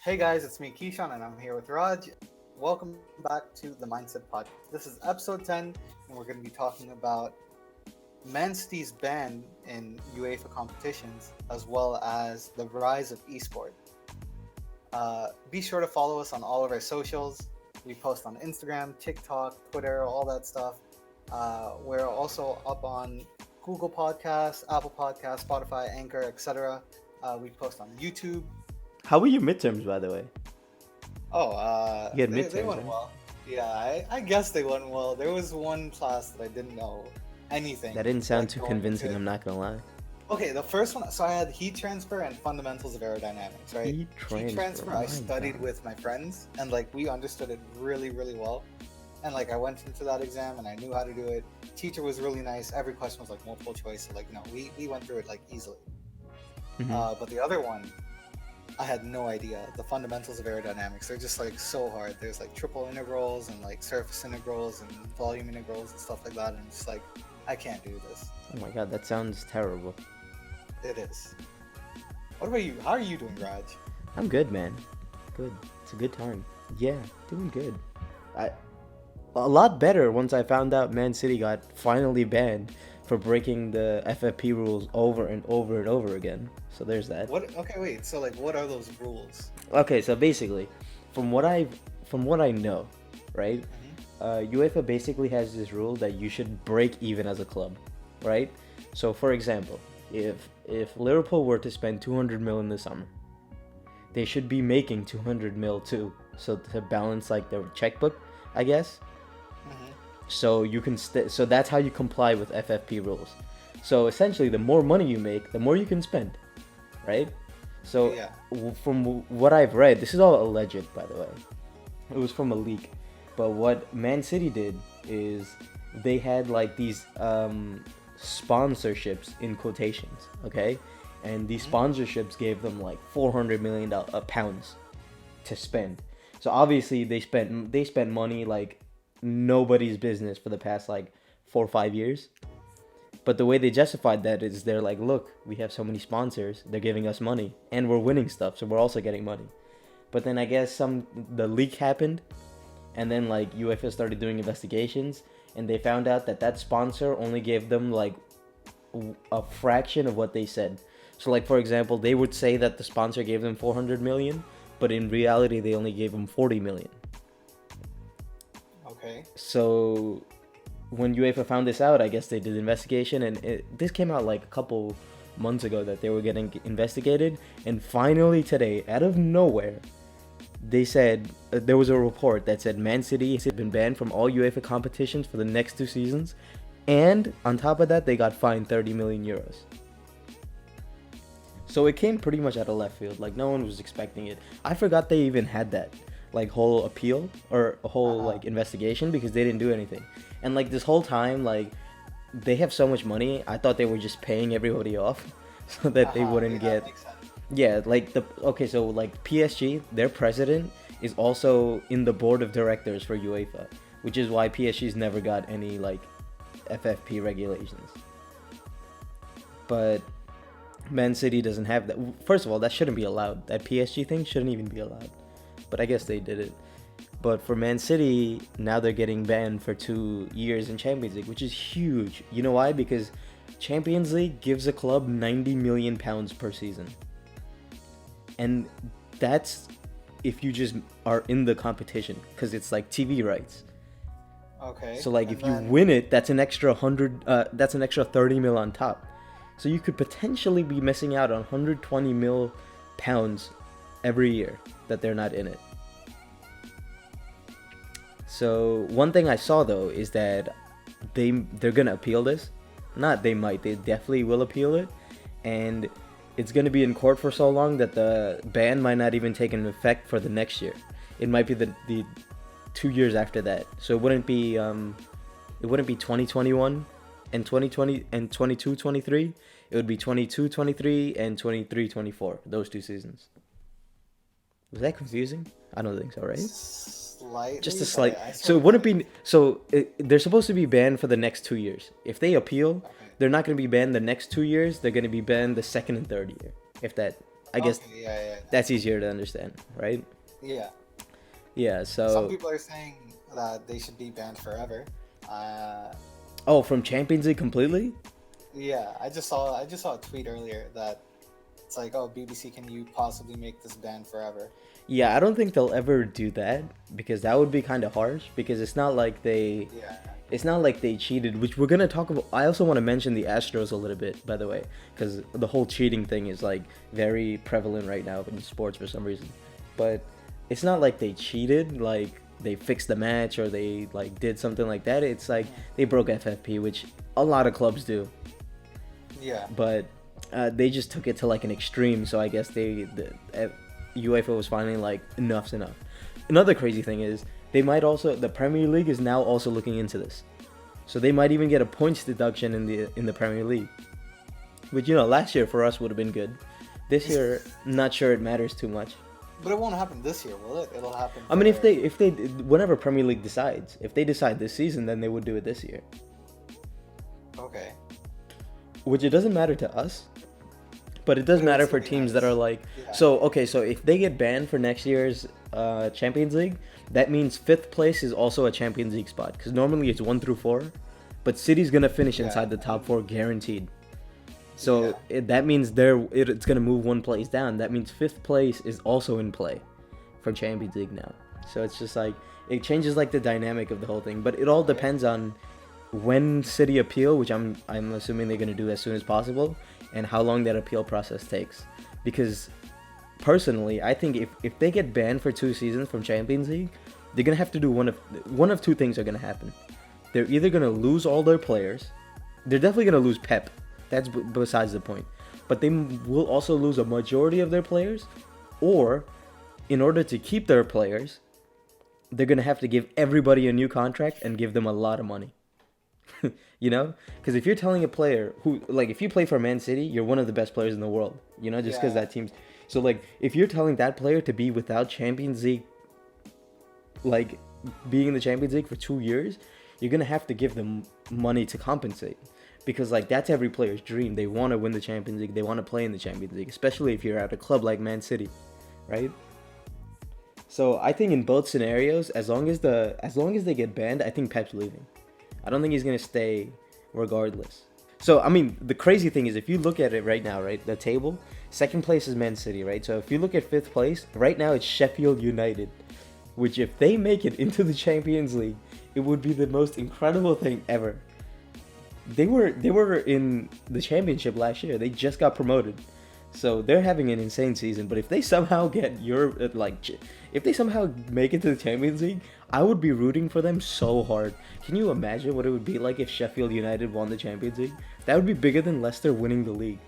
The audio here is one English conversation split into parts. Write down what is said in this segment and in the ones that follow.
Hey guys, it's me Keyshawn and I'm here with Raj. Welcome back to the MindSet podcast. This is episode 10 and we're going to be talking about Man City's ban in UEFA competitions as well as the rise of esports. Be sure to follow us on all of our socials. We post on Instagram, TikTok, Twitter, all that stuff. We're also up on Google Podcasts, Apple Podcasts, Spotify, Anchor, etc. We post on YouTube. How were your midterms, by the way? Oh, You had they midterms, went right? well. Yeah, I guess they went well. There was one class that I didn't know anything. That didn't sound Like too going convincing, into I'm not gonna lie. Okay, the first one. So I had heat transfer and fundamentals of aerodynamics, right? Heat Heat transfer, transfer, I my studied God. with my friends, and like we understood it really, really well. And like I went into that exam and I knew how to do it. Teacher was really nice. Every question was like multiple choice. So like we went through it like easily. Hmm. But the other one, I had no idea. The fundamentals of aerodynamics, they're just like so hard. There's like triple integrals and like surface integrals and volume integrals and stuff like that. And it's like, I can't do this. Oh my God, that sounds terrible. It is. What about you? How are you doing, Raj? I'm good, man. Good. It's a good time. Yeah, doing good. I A lot better once I found out Man City got finally banned for breaking the FFP rules over and over and over again. So there's that. What? Okay, wait. So like, what are those rules? Okay, so basically, from what I from what I know, right? UEFA basically has this rule that you should break even as a club, right? So for example, if Liverpool were to spend 200 mil in the summer, they should be making 200 mil too, so to balance like their checkbook, I guess. Mm-hmm. So you can so that's how you comply with FFP rules. So essentially, the more money you make, the more you can spend, right? So Yeah. from what I've read, this is all alleged, by the way. It was from a leak. But what Man City did is they had like these sponsorships in quotations, okay? And these Mm-hmm. sponsorships gave them like 400 million pounds to spend. So obviously they spent money like nobody's business for the past like 4 or 5 years. But the way they justified that is they're like, look, we have so many sponsors, they're giving us money, and we're winning stuff, so we're also getting money. But then I guess the leak happened, and then like UEFA started doing investigations, and they found out that that sponsor only gave them like a fraction of what they said. So like for example, they would say that the sponsor gave them 400 million, but in reality they only gave them 40 million. Okay. So when UEFA found this out, I guess they did investigation, and this came out like a couple months ago that they were getting investigated, and finally today, out of nowhere, they said there was a report that said Man City has been banned from all UEFA competitions for the next 2 seasons, and on top of that, they got fined 30 million euros. So it came pretty much out of left field, like no one was expecting it. I forgot they even had that like whole appeal or a whole Uh-huh. like investigation because they didn't do anything. And like this whole time, like they have so much money, I thought they were just paying everybody off so that they Uh-huh. wouldn't Yeah, that get. makes sense. Yeah, like so like PSG, their president is also in the board of directors for UEFA, which is why PSG's never got any like FFP regulations. But Man City doesn't have that. First of all, that shouldn't be allowed. That PSG thing shouldn't even be allowed. But I guess they did it. But for Man City, now they're getting banned for 2 years in Champions League, which is huge. You know why? Because Champions League gives a club 90 million pounds per season. And that's if you just are in the competition, because it's like TV rights. Okay. So like And if you then, win it, that's an extra 100. That's an extra 30 mil on top. So you could potentially be missing out on 120 mil pounds every year that they're not in it. So one thing I saw though is that they're gonna appeal this. Not they might, they definitely will appeal it, and it's gonna be in court for so long that the ban might not even take an effect for the next year. It might be the 2 years after that. So it wouldn't be 2021 and 2020 and 22-23. It would be 22-23 and 23-24. Those 2 seasons. Was that confusing? I don't think so, right? slightly, Just a but slight. I So sort it of wouldn't get it. be. So they're supposed to be banned for the next 2 years. If they appeal, Okay. they're not going to be banned the next 2 years. They're going to be banned the second and third year. If that I guess Okay, yeah. that's easier to understand, right? Yeah. Yeah. Some So, people are saying that they should be banned forever. Uh, oh, from Champions League completely? yeah, I just saw a tweet earlier that it's like, oh, BBC, can you possibly make this ban forever? Yeah, I don't think they'll ever do that because that would be kind of harsh because Yeah. it's not like they cheated, which we're going to talk about. I also want to mention the Astros a little bit, by the way, because the whole cheating thing is like very prevalent right now in sports for some reason. But it's not like they cheated, like they fixed the match or they like did something like that. It's like they broke FFP, which a lot of clubs do. Yeah. But they just took it to like an extreme. So I guess UEFA was finally like enough's enough. Another crazy thing is the Premier League is now also looking into this, so they might even get a points deduction in the Premier League, which last year for us would have been good. This year, not sure it matters too much. But it won't happen this year, will it? It'll happen. I mean, if they whenever Premier League decides, if they decide this season, then they would do it this year. Okay. Which it doesn't matter to us, but it does matter for teams that are like. Yeah. So if they get banned for next year's Champions League, that means 5th place is also a Champions League spot because normally it's 1 through 4, but City's gonna finish inside the top 4 guaranteed. So that means it's gonna move 1 place down. That means 5th place is also in play for Champions League now. So it's just like it changes like the dynamic of the whole thing, but it all depends on when City appeal, which I'm assuming they're gonna do as soon as possible, and how long that appeal process takes. Because personally, I think if they get banned for 2 seasons from Champions League, they're gonna have to do one of two things are gonna happen. They're either gonna lose all their players, they're definitely gonna lose Pep. That's besides the point. But they will also lose a majority of their players, or in order to keep their players, they're gonna have to give everybody a new contract and give them a lot of money. Because if you're telling a player who, like, if you play for Man City, you're one of the best players in the world, just because that team's. So, like, if you're telling that player to be without Champions League, like, being in the Champions League for 2 years, you're going to have to give them money to compensate. Because, like, that's every player's dream. They want to win the Champions League. They want to play in the Champions League, especially if you're at a club like Man City, right? So, I think in both scenarios, as long as they get banned, I think Pep's leaving. I don't think he's going to stay regardless. So, I mean, the crazy thing is, if you look at it right now, right, the table, 2nd place is Man City, right? So, if you look at 5th place, right now it's Sheffield United, which if they make it into the Champions League, it would be the most incredible thing ever. They were in the championship last year. They just got promoted. So, they're having an insane season, but if they somehow if they somehow make it to the Champions League, I would be rooting for them so hard. Can you imagine what it would be like if Sheffield United won the Champions League? That would be bigger than Leicester winning the league.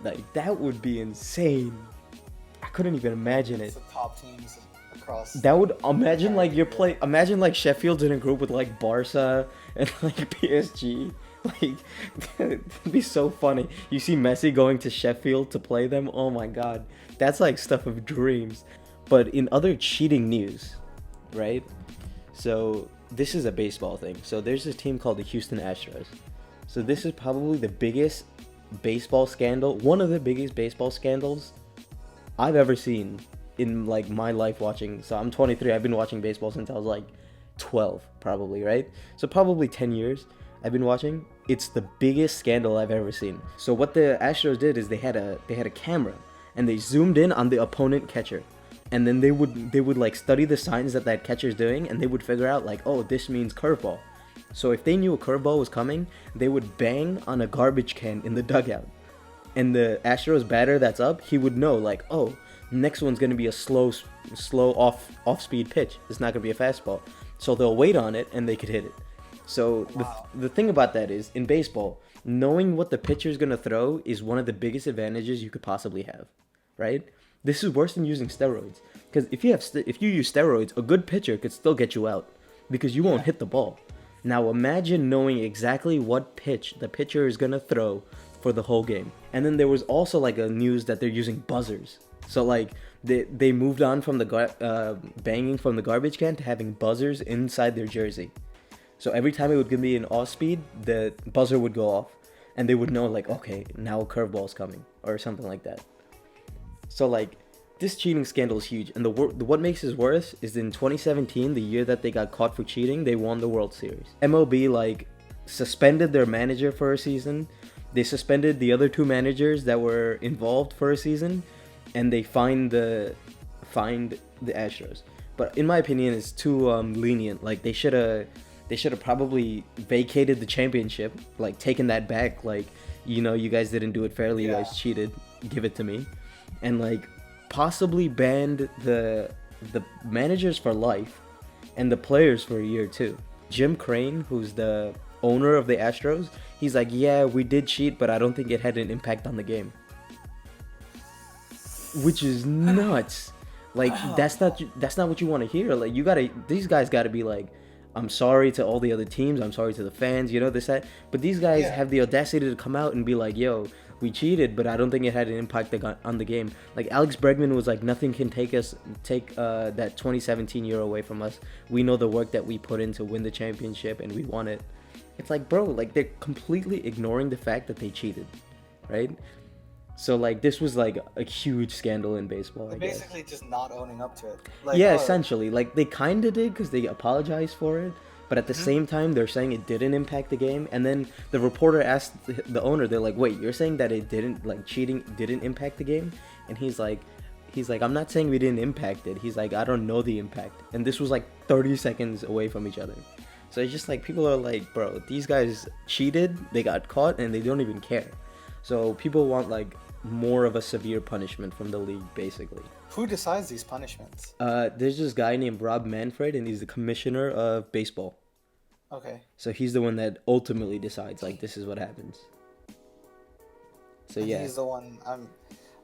Like, that would be insane. I couldn't even imagine it. It's the top teams across. That would imagine like Sheffield's in a group with like Barca and like PSG. Like, it'd be so funny. You see Messi going to Sheffield to play them. Oh my god, that's like stuff of dreams. But in other cheating news, right? So this is a baseball thing. So there's a team called the Houston Astros. So this is probably the biggest baseball scandal, one of the biggest baseball scandals I've ever seen in like my life watching. So I'm 23. I've been watching baseball since I was like 12, probably, right? So probably 10 years I've been watching. It's the biggest scandal I've ever seen. So what the Astros did is they had a camera and they zoomed in on the opponent catcher. And then they would like study the signs that catcher's doing, and they would figure out like, oh, this means curveball. So if they knew a curveball was coming, they would bang on a garbage can in the dugout. And the Astros batter that's up, he would know like, oh, next one's gonna be a slow off speed pitch. It's not gonna be a fastball. So they'll wait on it and they could hit it. So the thing about that is, in baseball, knowing what the pitcher's gonna throw is one of the biggest advantages you could possibly have, right? This is worse than using steroids, because if you use steroids, a good pitcher could still get you out because you won't hit the ball. Now imagine knowing exactly what pitch the pitcher is gonna throw for the whole game. And then there was also like a news that they're using buzzers. So like they moved on from the banging from the garbage can to having buzzers inside their jersey. So every time it would be an off speed, the buzzer would go off, and they would know like, okay, now a curveball's coming or something like that. So like, this cheating scandal is huge, and what makes this worse is in 2017, the year that they got caught for cheating, they won the World Series. MLB like suspended their manager for a season. They suspended the other two managers that were involved for a season, and they fined the Astros. But in my opinion, it's too lenient. Like they should have probably vacated the championship, like taken that back. Like, you guys didn't do it fairly. You guys cheated. Give it to me, and like possibly banned the managers for life and the players for a year too. Jim Crane, who's the owner of the Astros, he's like, yeah, we did cheat, but I don't think it had an impact on the game. Which is nuts. Like, that's not what you want to hear. Like, these guys gotta be like, I'm sorry to all the other teams, I'm sorry to the fans, this, that. But these guys have the audacity to come out and be like, yo, we cheated, but I don't think it had an impact on the game. Like, Alex Bregman was like, nothing can take that 2017 year away from us. We know the work that we put in to win the championship, and we won it. It's like, bro, like, they're completely ignoring the fact that they cheated, right? So, like, this was, like, a huge scandal in baseball, They're I guess. basically just not owning up to it. Like, Yeah, essentially. Like, they kind of did because they apologized for it. But at the same time, they're saying it didn't impact the game. And then the reporter asked the owner, they're like, wait, you're saying that it didn't, like, cheating didn't impact the game? And he's like, I'm not saying we didn't impact it. He's like, I don't know the impact. And this was, like, 30 seconds away from each other. So it's just like, people are like, bro, these guys cheated, they got caught, and they don't even care. So people want, like, more of a severe punishment from the league, basically. Who decides these punishments? There's this guy named Rob Manfred, and he's the commissioner of baseball. Okay. So he's the one that ultimately decides, like, this is what happens. So And yeah. he's the one.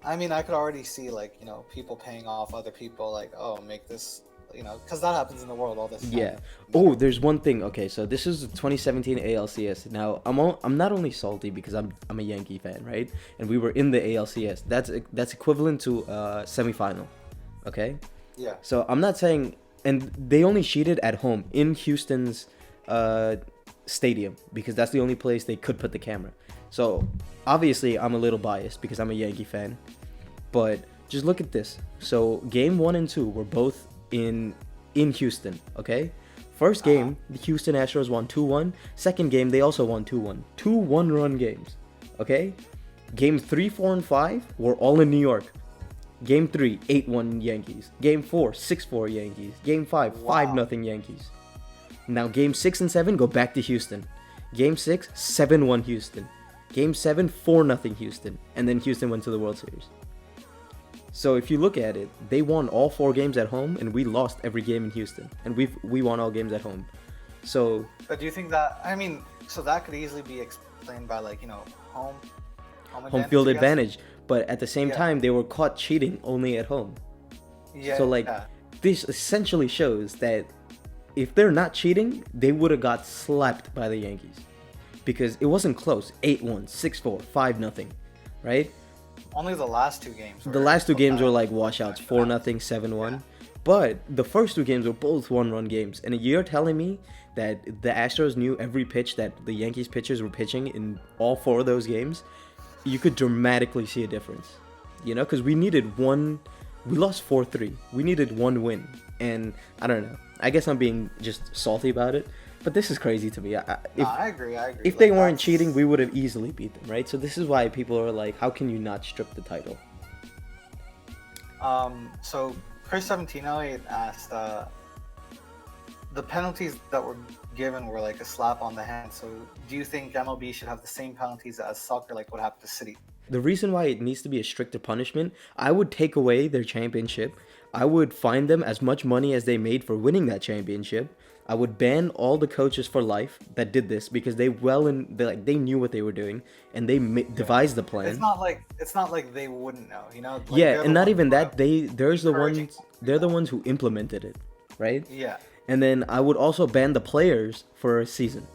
I mean, I could already see, like, people paying off other people, like, oh, make this, because that happens in the world all this time. Yeah. Oh, there's one thing. Okay, so this is the 2017 ALCS. Now, I'm not only salty because I'm a Yankee fan, right? And we were in the ALCS. That's equivalent to semifinal. Okay? Yeah. So I'm not saying, and they only cheated at home in Houston's stadium because that's the only place they could put the camera. So obviously I'm a little biased because I'm a Yankee fan, but just look at this. So game 1 and 2 were both in Houston. Okay, first game the Houston Astros won 2-1. Second game they also won 2-1. 2 one-run games. Okay, game 3, 4, and 5 were all in New York. Game 3 8-1 Yankees. Game 4 6-4 Yankees. Game 5 5-0 Yankees. Now, Game 6 and 7 go back to Houston. Game 6, 7-1 Houston. Game 7, 4-0 Houston. And then Houston went to the World Series. So if you look at it, they won all 4 games at home, and we lost every game in Houston. And we won all games at home. So... But do you think that... I mean, so that could easily be explained by, like, home field advantage. But at the same time, they were caught cheating only at home. Yeah. So, like, this essentially shows that if they're not cheating, they would have got slapped by the Yankees. Because it wasn't close. 8-1, 6-4, 5-0, right? Only the last 2 games. The last 2 games were like washouts, 4-0, 7-1. Yeah. But the first 2 games were both one-run games. And you're telling me that the Astros knew every pitch that the Yankees pitchers were pitching in all 4 of those games? You could dramatically see a difference. Because we needed one... We lost 4-3. We needed 1 win. And I don't know. I guess I'm being just salty about it. But this is crazy to me. I agree. If they weren't cheating, we would have easily beat them, right? So this is why people are like, how can you not strip the title? So Chris 1708 asked, the penalties that were given were like a slap on the hand. So do you think MLB should have the same penalties as soccer, like what happened to City? The reason why it needs to be a stricter punishment, I would take away their championship. I would fine them as much money as they made for winning that championship. I would ban all the coaches for life that did this because they knew what they were doing and they devised the plan. It's not like they wouldn't know, Like, yeah, and not even that. They're the ones who implemented it, right? Yeah. And then I would also ban the players for a season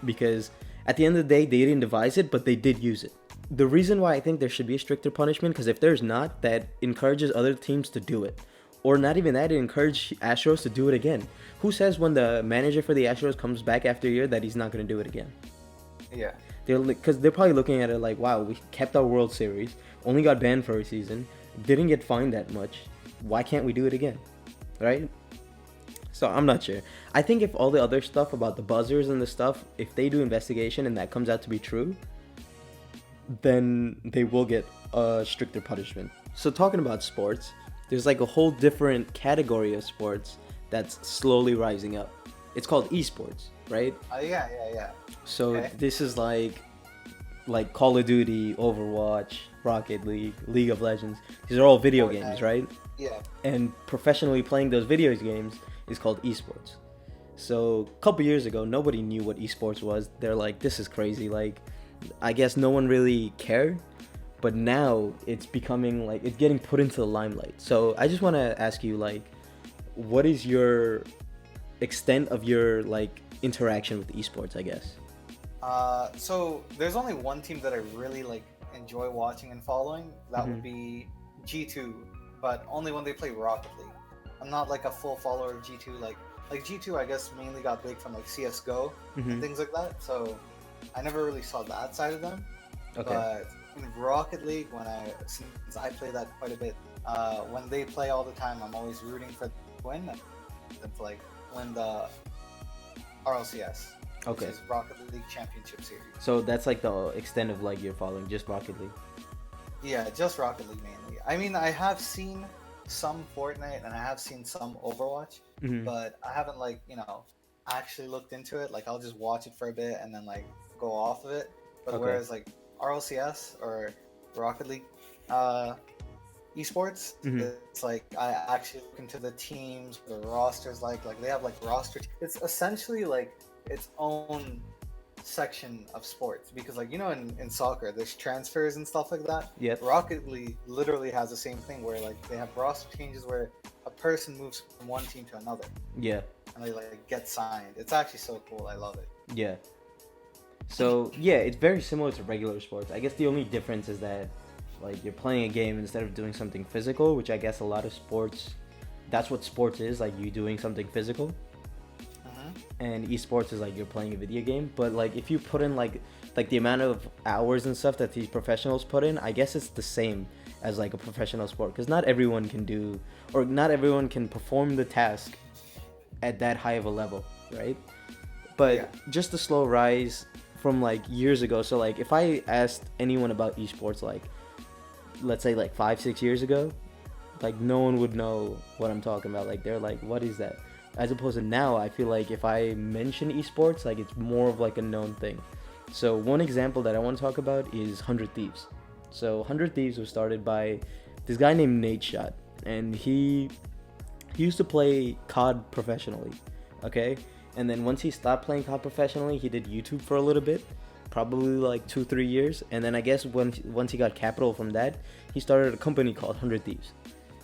because at the end of the day they didn't devise it, but they did use it. The reason why I think there should be a stricter punishment, because if there's not, that encourages other teams to do it. Or not even that, it encourages Astros to do it again. Who says when the manager for the Astros comes back after a year that he's not going to do it again? Yeah. Because they're probably looking at it like, wow, we kept our World Series, only got banned for a season, didn't get fined that much. Why can't we do it again? Right? So I'm not sure. I think if all the other stuff about the buzzers and the stuff, if they do investigation and that comes out to be true, then they will get a stricter punishment. So talking about sports, there's like a whole different category of sports that's slowly rising up. It's called esports, right? Yeah. So Okay. this is like Call of Duty, Overwatch, Rocket League, League of Legends. These are all video Fortnite. games, right? Yeah. And professionally playing those video games is called esports. So a couple years ago, nobody knew what esports was. They're like, this is crazy. Like, I guess no one really cared. But now it's becoming like, it's getting put into the limelight. So I just want to ask you, like, what is your extent of your like interaction with esports, I guess? So there's only one team that I really like enjoy watching and following. That would Mm-hmm. be G2, but only when they play Rocket League. I'm not like a full follower of G2. Like G2, I guess mainly got big from like CS:GO Mm-hmm. and things like that. So I never really saw that side of them. Okay. But in Rocket League, since I play that quite a bit, when they play all the time, I'm always rooting for them to win. It's like win the RLCS, Okay. which is Rocket League Championship Series. So that's like the extent of like your following, just Rocket League. Yeah, just Rocket League mainly. I mean, I have seen some Fortnite and I have seen some Overwatch, Mm-hmm. but I haven't like actually looked into it. Like I'll just watch it for a bit and then like go off of it. But Okay. whereas like RLCS or Rocket League uh, esports, Mm-hmm. it's like I actually look into the teams, the rosters. Like they have like roster. It's essentially like its own section of sports because like in soccer there's transfers and stuff like that. Yep. Rocket League literally has the same thing where like they have roster changes where a person moves from one team to another Yeah. and they like get signed. It's actually so cool. I love it. Yeah. So yeah, it's very similar to regular sports. I guess the only difference is that like you're playing a game instead of doing something physical, which I guess a lot of sports, that's what sports is, like you doing something physical. Hmm. And esports is like you're playing a video game. But like if you put in like the amount of hours and stuff that these professionals put in, I guess it's the same as like a professional sport because not everyone can do or not everyone can perform the task at that high of a level, right? But Yeah. just the slow rise from like years ago. So like if I asked anyone about esports like let's say like 5-6 years ago, like no one would know what I'm talking about. Like they're like, what is that? As opposed to now, I feel like if I mention esports, like it's more of like a known thing. So one example that I want to talk about is 100 Thieves. So 100 Thieves was started by this guy named Nate Shot, and he used to play COD professionally, okay? And then once he stopped playing COD professionally, he did YouTube for a little bit, probably like 2-3 years. And then I guess once he got capital from that, he started a company called 100 Thieves.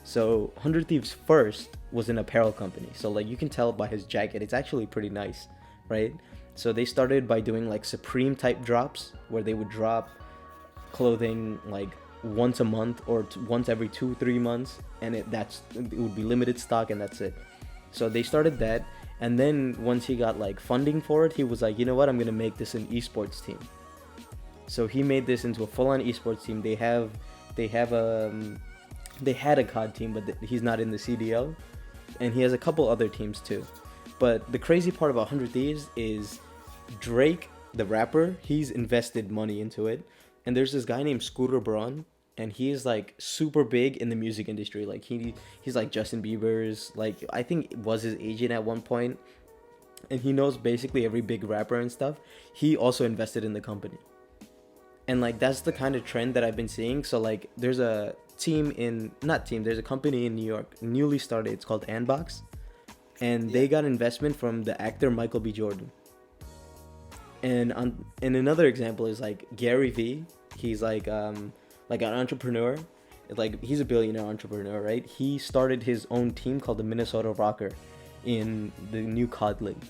So 100 Thieves first was an apparel company. So like you can tell by his jacket, it's actually pretty nice, right? So they started by doing like Supreme type drops where they would drop clothing like once a month or once every 2-3 months, and it would be limited stock and that's it. So they started that, and then once he got like funding for it, he was like, you know what, I'm gonna make this an esports team. So he made this into a full-on esports team. They had a COD team, but he's not in the CDL, and he has a couple other teams too. But the crazy part about 100 Thieves is Drake, the rapper, he's invested money into it. And there's this guy named Scooter Braun, and he is like super big in the music industry. Like he's like Justin Bieber's, like I think was his agent at one point, and he knows basically every big rapper and stuff. He also invested in the company. And like that's the kind of trend that I've been seeing. So like there's a there's a company in New York, newly started. It's called Anbox, and they got investment from the actor Michael B. Jordan. And another example is like Gary Vee. He's like an entrepreneur. Like he's a billionaire entrepreneur, right? He started his own team called the Minnesota Rocker in the new COD League.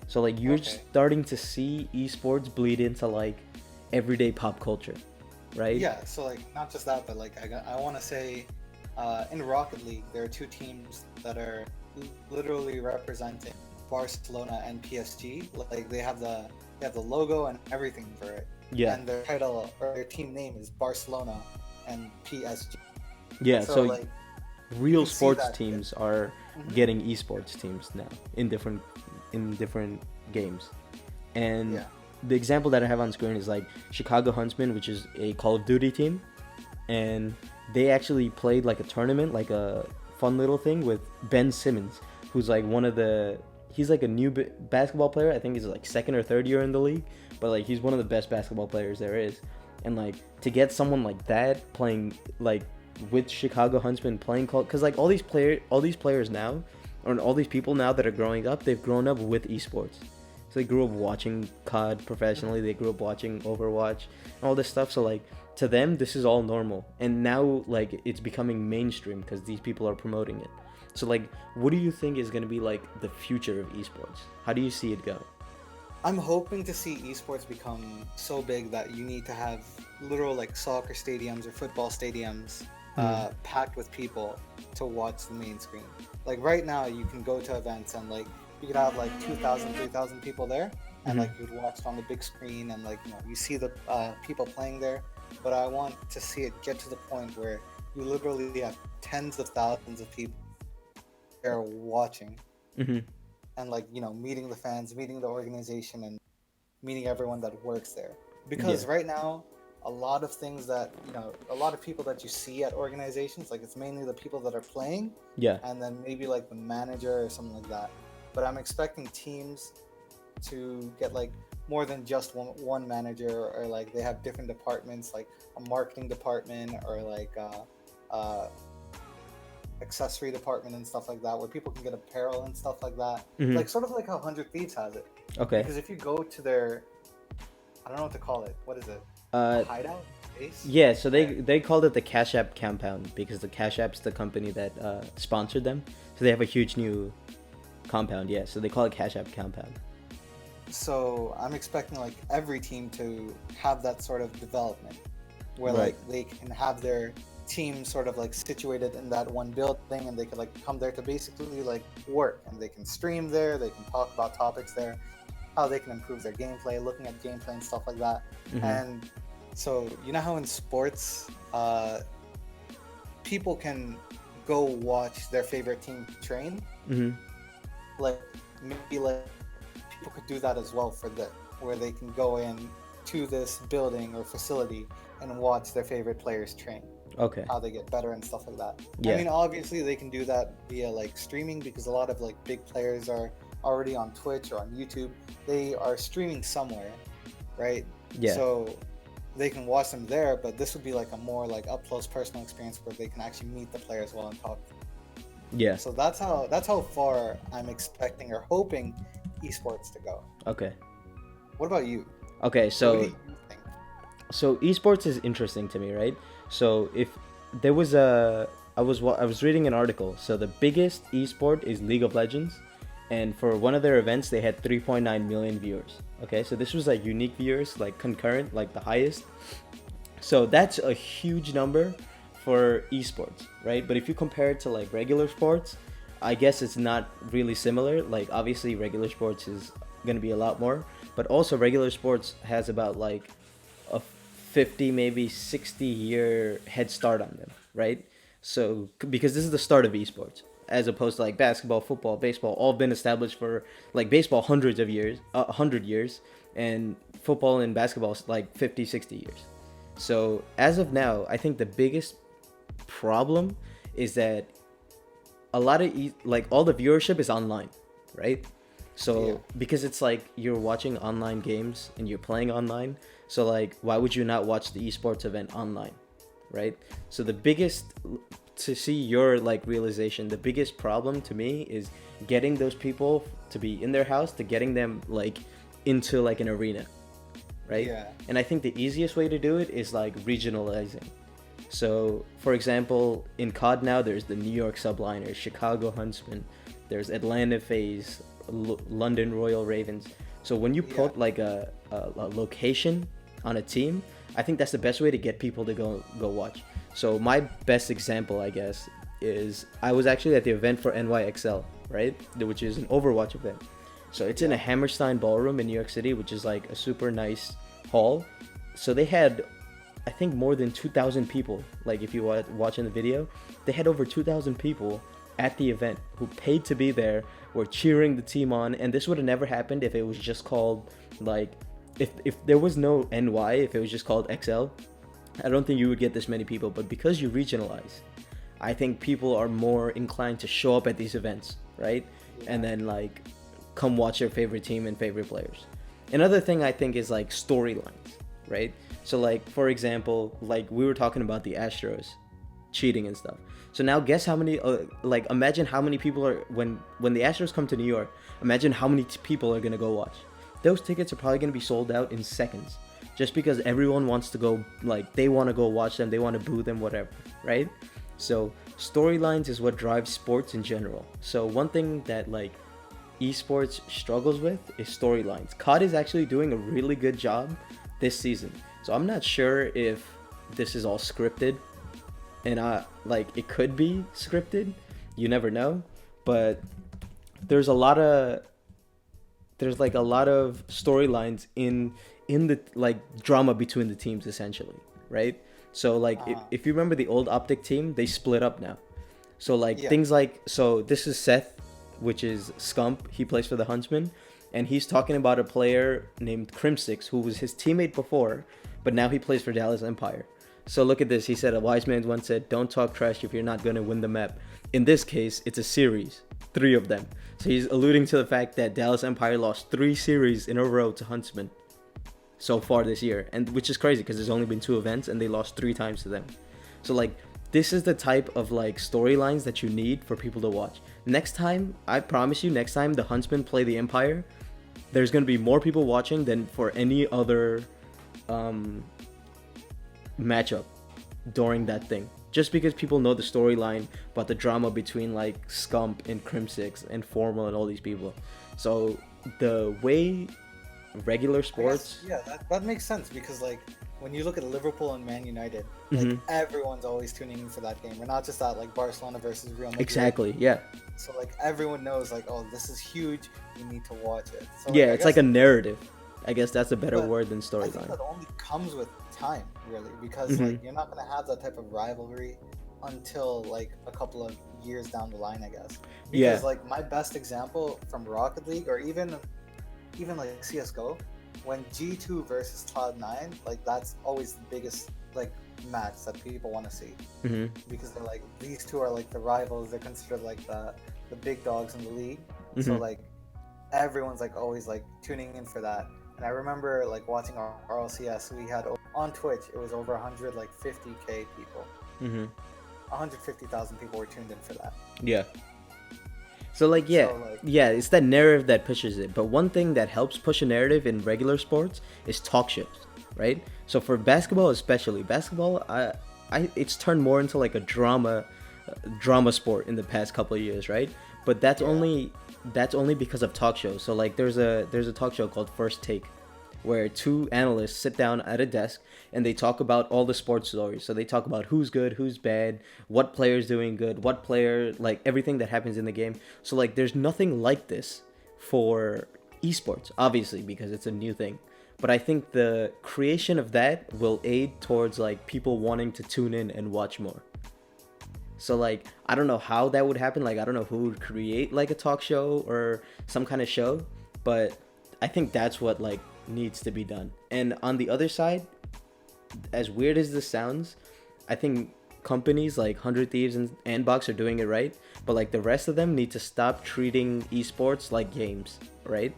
So like you're starting to see esports bleed into like everyday pop culture, right? Yeah, so like not just that, but like I want to say in Rocket League there are two teams that are literally representing Barcelona and PSG. Like they have the logo and everything for it. Yeah. And their title or their team name is Barcelona and PSG. Yeah, So so like you real can see sports that. teams are Mhm. getting esports teams now in different games. And Yeah. the example that I have on screen is like Chicago Huntsmen, which is a Call of Duty team, and they actually played like a tournament, like a fun little thing with Ben Simmons, who's like one of the he's like a new basketball player. I think he's like second or third year in the league, but like he's one of the best basketball players there is. And like to get someone like that playing like with Chicago Huntsmen playing call, because like all these players now, or all these people now that are growing up, they've grown up with esports. So they grew up watching COD professionally. They grew up watching Overwatch, all this stuff. So like to them, this is all normal. And now like it's becoming mainstream because these people are promoting it. So like, what do you think is gonna be like the future of esports? How do you see it going? I'm hoping to see esports become so big that you need to have literal like soccer stadiums or football stadiums Mm. packed with people to watch the main screen. Like right now, you can go to events and like you could have like 2,000, 3,000 people there, and Mm-hmm. like you'd watch it on the big screen and like you see the people playing there. But I want to see it get to the point where you literally have tens of thousands of people there watching Mm-hmm. and like meeting the fans, meeting the organization, and meeting everyone that works there. Yeah. Because right now, a lot of things that a lot of people that you see at organizations, like it's mainly the people that are playing, Yeah. and then maybe like the manager or something like that. But I'm expecting teams to get like more than just one manager, or like they have different departments, like a marketing department, or like accessory department and stuff like that, where people can get apparel and stuff like that, Mm-hmm. like sort of like how 100 Thieves has it. Okay. Because if you go to their, I don't know what to call it. What is it? A Uh, hideout base? yeah. So Where? they called it the Cash App compound because the Cash App's the company that sponsored them. So they have a huge new compound. Yeah. So they call it Cash App compound. So I'm expecting like every team to have that sort of development, where Right. like they can have their team sort of like situated in that one building, and they could like come there to basically like work, and they can stream there, they can talk about topics there, how they can improve their gameplay, looking at gameplay and stuff like that. Mm-hmm. And so how in sports, people can go watch their favorite team train. Mm-hmm. Like maybe like people could do that as well for the where they can go in to this building or facility and watch their favorite players train, Okay. how they get better and stuff like that. I Yeah. mean, obviously they can do that via like streaming, because a lot of like big players are already on Twitch or on YouTube. They are streaming somewhere, right? Yeah. So they can watch them there, but this would be like a more like up close personal experience where they can actually meet the players well and talk. Yeah. So that's how far I'm expecting or hoping esports to go. Okay. What about you? Okay. What do So you think? esports is interesting to me, right? So if there was a I was reading an article. So the biggest esport is League of Legends, and for one of their events they had 3.9 million viewers. Okay, so this was like unique viewers, like concurrent, like the highest. So that's a huge number for esports, right? But if you compare it to like regular sports, I guess it's not really similar. Like obviously regular sports is going to be a lot more, but also regular sports has about like a 50 maybe 60-year head start on them, right? So because this is the start of esports, as opposed to like basketball, football, baseball, all been established for like baseball hundreds of years, 100 years, and football and basketball like 50, 60 years. So as of now, I think the biggest problem is that a lot of like all the viewership is online, right? So Yeah. because it's like you're watching online games and you're playing online, so like why would you not watch the esports event online, right? So the biggest, to see your like realization, the biggest problem to me is getting those people to be in their house, to getting them like into like an arena, right? Yeah. And I think the easiest way to do it is like regionalizing. So, for example, in COD now, there's the New York Subliners, Chicago Huntsmen, there's Atlanta FaZe, London Royal Ravens. So when you put like a location on a team, I think that's the best way to get people to go watch. So my best example, I guess, is I was actually at the event for NYXL, right? Which is an Overwatch event. So it's in a Hammerstein Ballroom in New York City, which is like a super nice hall. So they had I think more than 2,000 people. Like if you watching the video, they had over 2,000 people at the event who paid to be there, were cheering the team on, and this would have never happened if it was just called like if there was no NY, if it was just called XL. I don't think you would get this many people, but because you regionalize, I think people are more inclined to show up at these events, right? And then like come watch their favorite team and favorite players. Another thing I think is like storylines, right? So like for example, like we were talking about the Astros cheating and stuff. So now guess how many like imagine how many people are when the Astros come to New York, imagine how many people are going to go watch. Those tickets are probably going to be sold out in seconds just because everyone wants to go, like they want to go watch them, they want to boo them, whatever, right? So storylines is what drives sports in general. So one thing that like esports struggles with is storylines. COD is actually doing a really good job this season. So I'm not sure if this is all scripted, and like it could be scripted. You never know, but there's a lot of storylines in the like drama between the teams essentially, right? So like if you remember the old Optic team, they split up now. So like things like, so this is Seth, which is Scump. He plays for the Huntsmen, and he's talking about a player named Crimsix who was his teammate before, but now he plays for Dallas Empire. So look at this. He said, a wise man once said, don't talk trash if you're not going to win the map. In this case, it's a series, 3 of them. So he's alluding to the fact that Dallas Empire lost 3 series in a row to Huntsmen so far this year, and which is crazy because there's only been 2 events and they lost 3 times to them. So like this is the type of like storylines that you need for people to watch. Next time, I promise you, next time the Huntsmen play the Empire, there's going to be more people watching than for any other matchup during that thing, just because people know the storyline about the drama between like Scump and Crimsix and Formal and all these people. So the way regular sports, that makes sense, because like when you look at Liverpool and Man United, like everyone's always tuning in for that game. We're not just at like Barcelona versus Real Madrid. Exactly, yeah. So like everyone knows like, oh, this is huge, we need to watch it. So, yeah, it's like a narrative. I guess that's a better word than storyline. I think that only comes with time, really, because like you're not gonna have that type of rivalry until like a couple of years down the line, I guess. Because like my best example from Rocket League, or even like CS:GO, when G2 versus Cloud9, like that's always the biggest like match that people want to see, because they're like, these two are like the rivals. They're considered like the big dogs in the league. So like everyone's like always like tuning in for that. And I remember like watching our RLCS, we had on Twitch, it was over 150k people. 150,000 people were tuned in for that. Yeah. So like it's that narrative that pushes it. But one thing that helps push a narrative in regular sports is talk shows, right? So for basketball especially, it's turned more into like a drama sport in the past couple of years, right? But that's only because of talk shows. So like there's a talk show called First Take, where 2 analysts sit down at a desk and they talk about all the sports stories. So they talk about who's good, who's bad, what player's doing good, what player, like everything that happens in the game. So like there's nothing like this for esports, obviously, because it's a new thing. But I think the creation of that will aid towards like people wanting to tune in and watch more. So like I don't know how that would happen. Like I don't know who would create like a talk show or some kind of show, but I think that's what like needs to be done. And on the other side, as weird as this sounds, I think companies like 100 Thieves and Andbox are doing it right, but like the rest of them need to stop treating esports like games, right?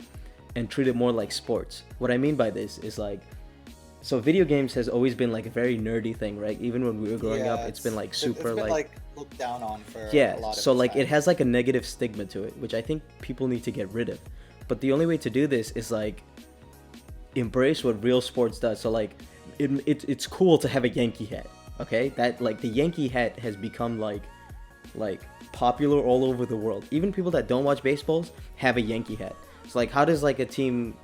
And treat it more like sports. What I mean by this is like, so video games has always been like a very nerdy thing, right? Even when we were growing up, it's been like super it's been, like looked down on for a lot of so like it has like a negative stigma to it, which I think people need to get rid of. But the only way to do this is like embrace what real sports does. So like it's cool to have a Yankee hat, okay? That like the Yankee hat has become like popular all over the world. Even people that don't watch baseballs have a Yankee hat. So like how does like a team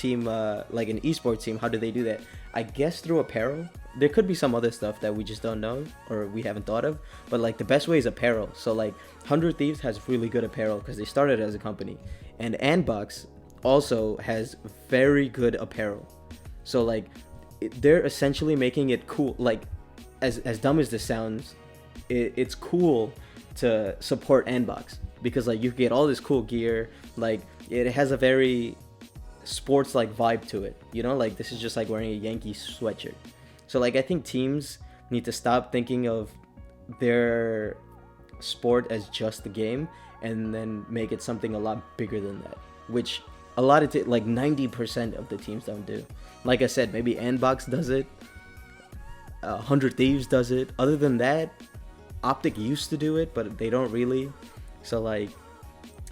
like an esports team, how do they do that? I guess through apparel. There could be some other stuff that we just don't know or we haven't thought of, but like the best way is apparel. So like 100 Thieves has really good apparel because they started as a company, and Andbox also has very good apparel. So like they're essentially making it cool. Like, as dumb as this sounds, it's cool to support Nbox because like you get all this cool gear. Like it has a very sports like vibe to it. You know, like this is just like wearing a Yankees sweatshirt. So like I think teams need to stop thinking of their sport as just the game and then make it something a lot bigger than that, which a lot of like 90% of the teams don't do. Like I said, maybe Nbox does it, 100 Thieves does it. Other than that, Optic used to do it, but they don't really. So like,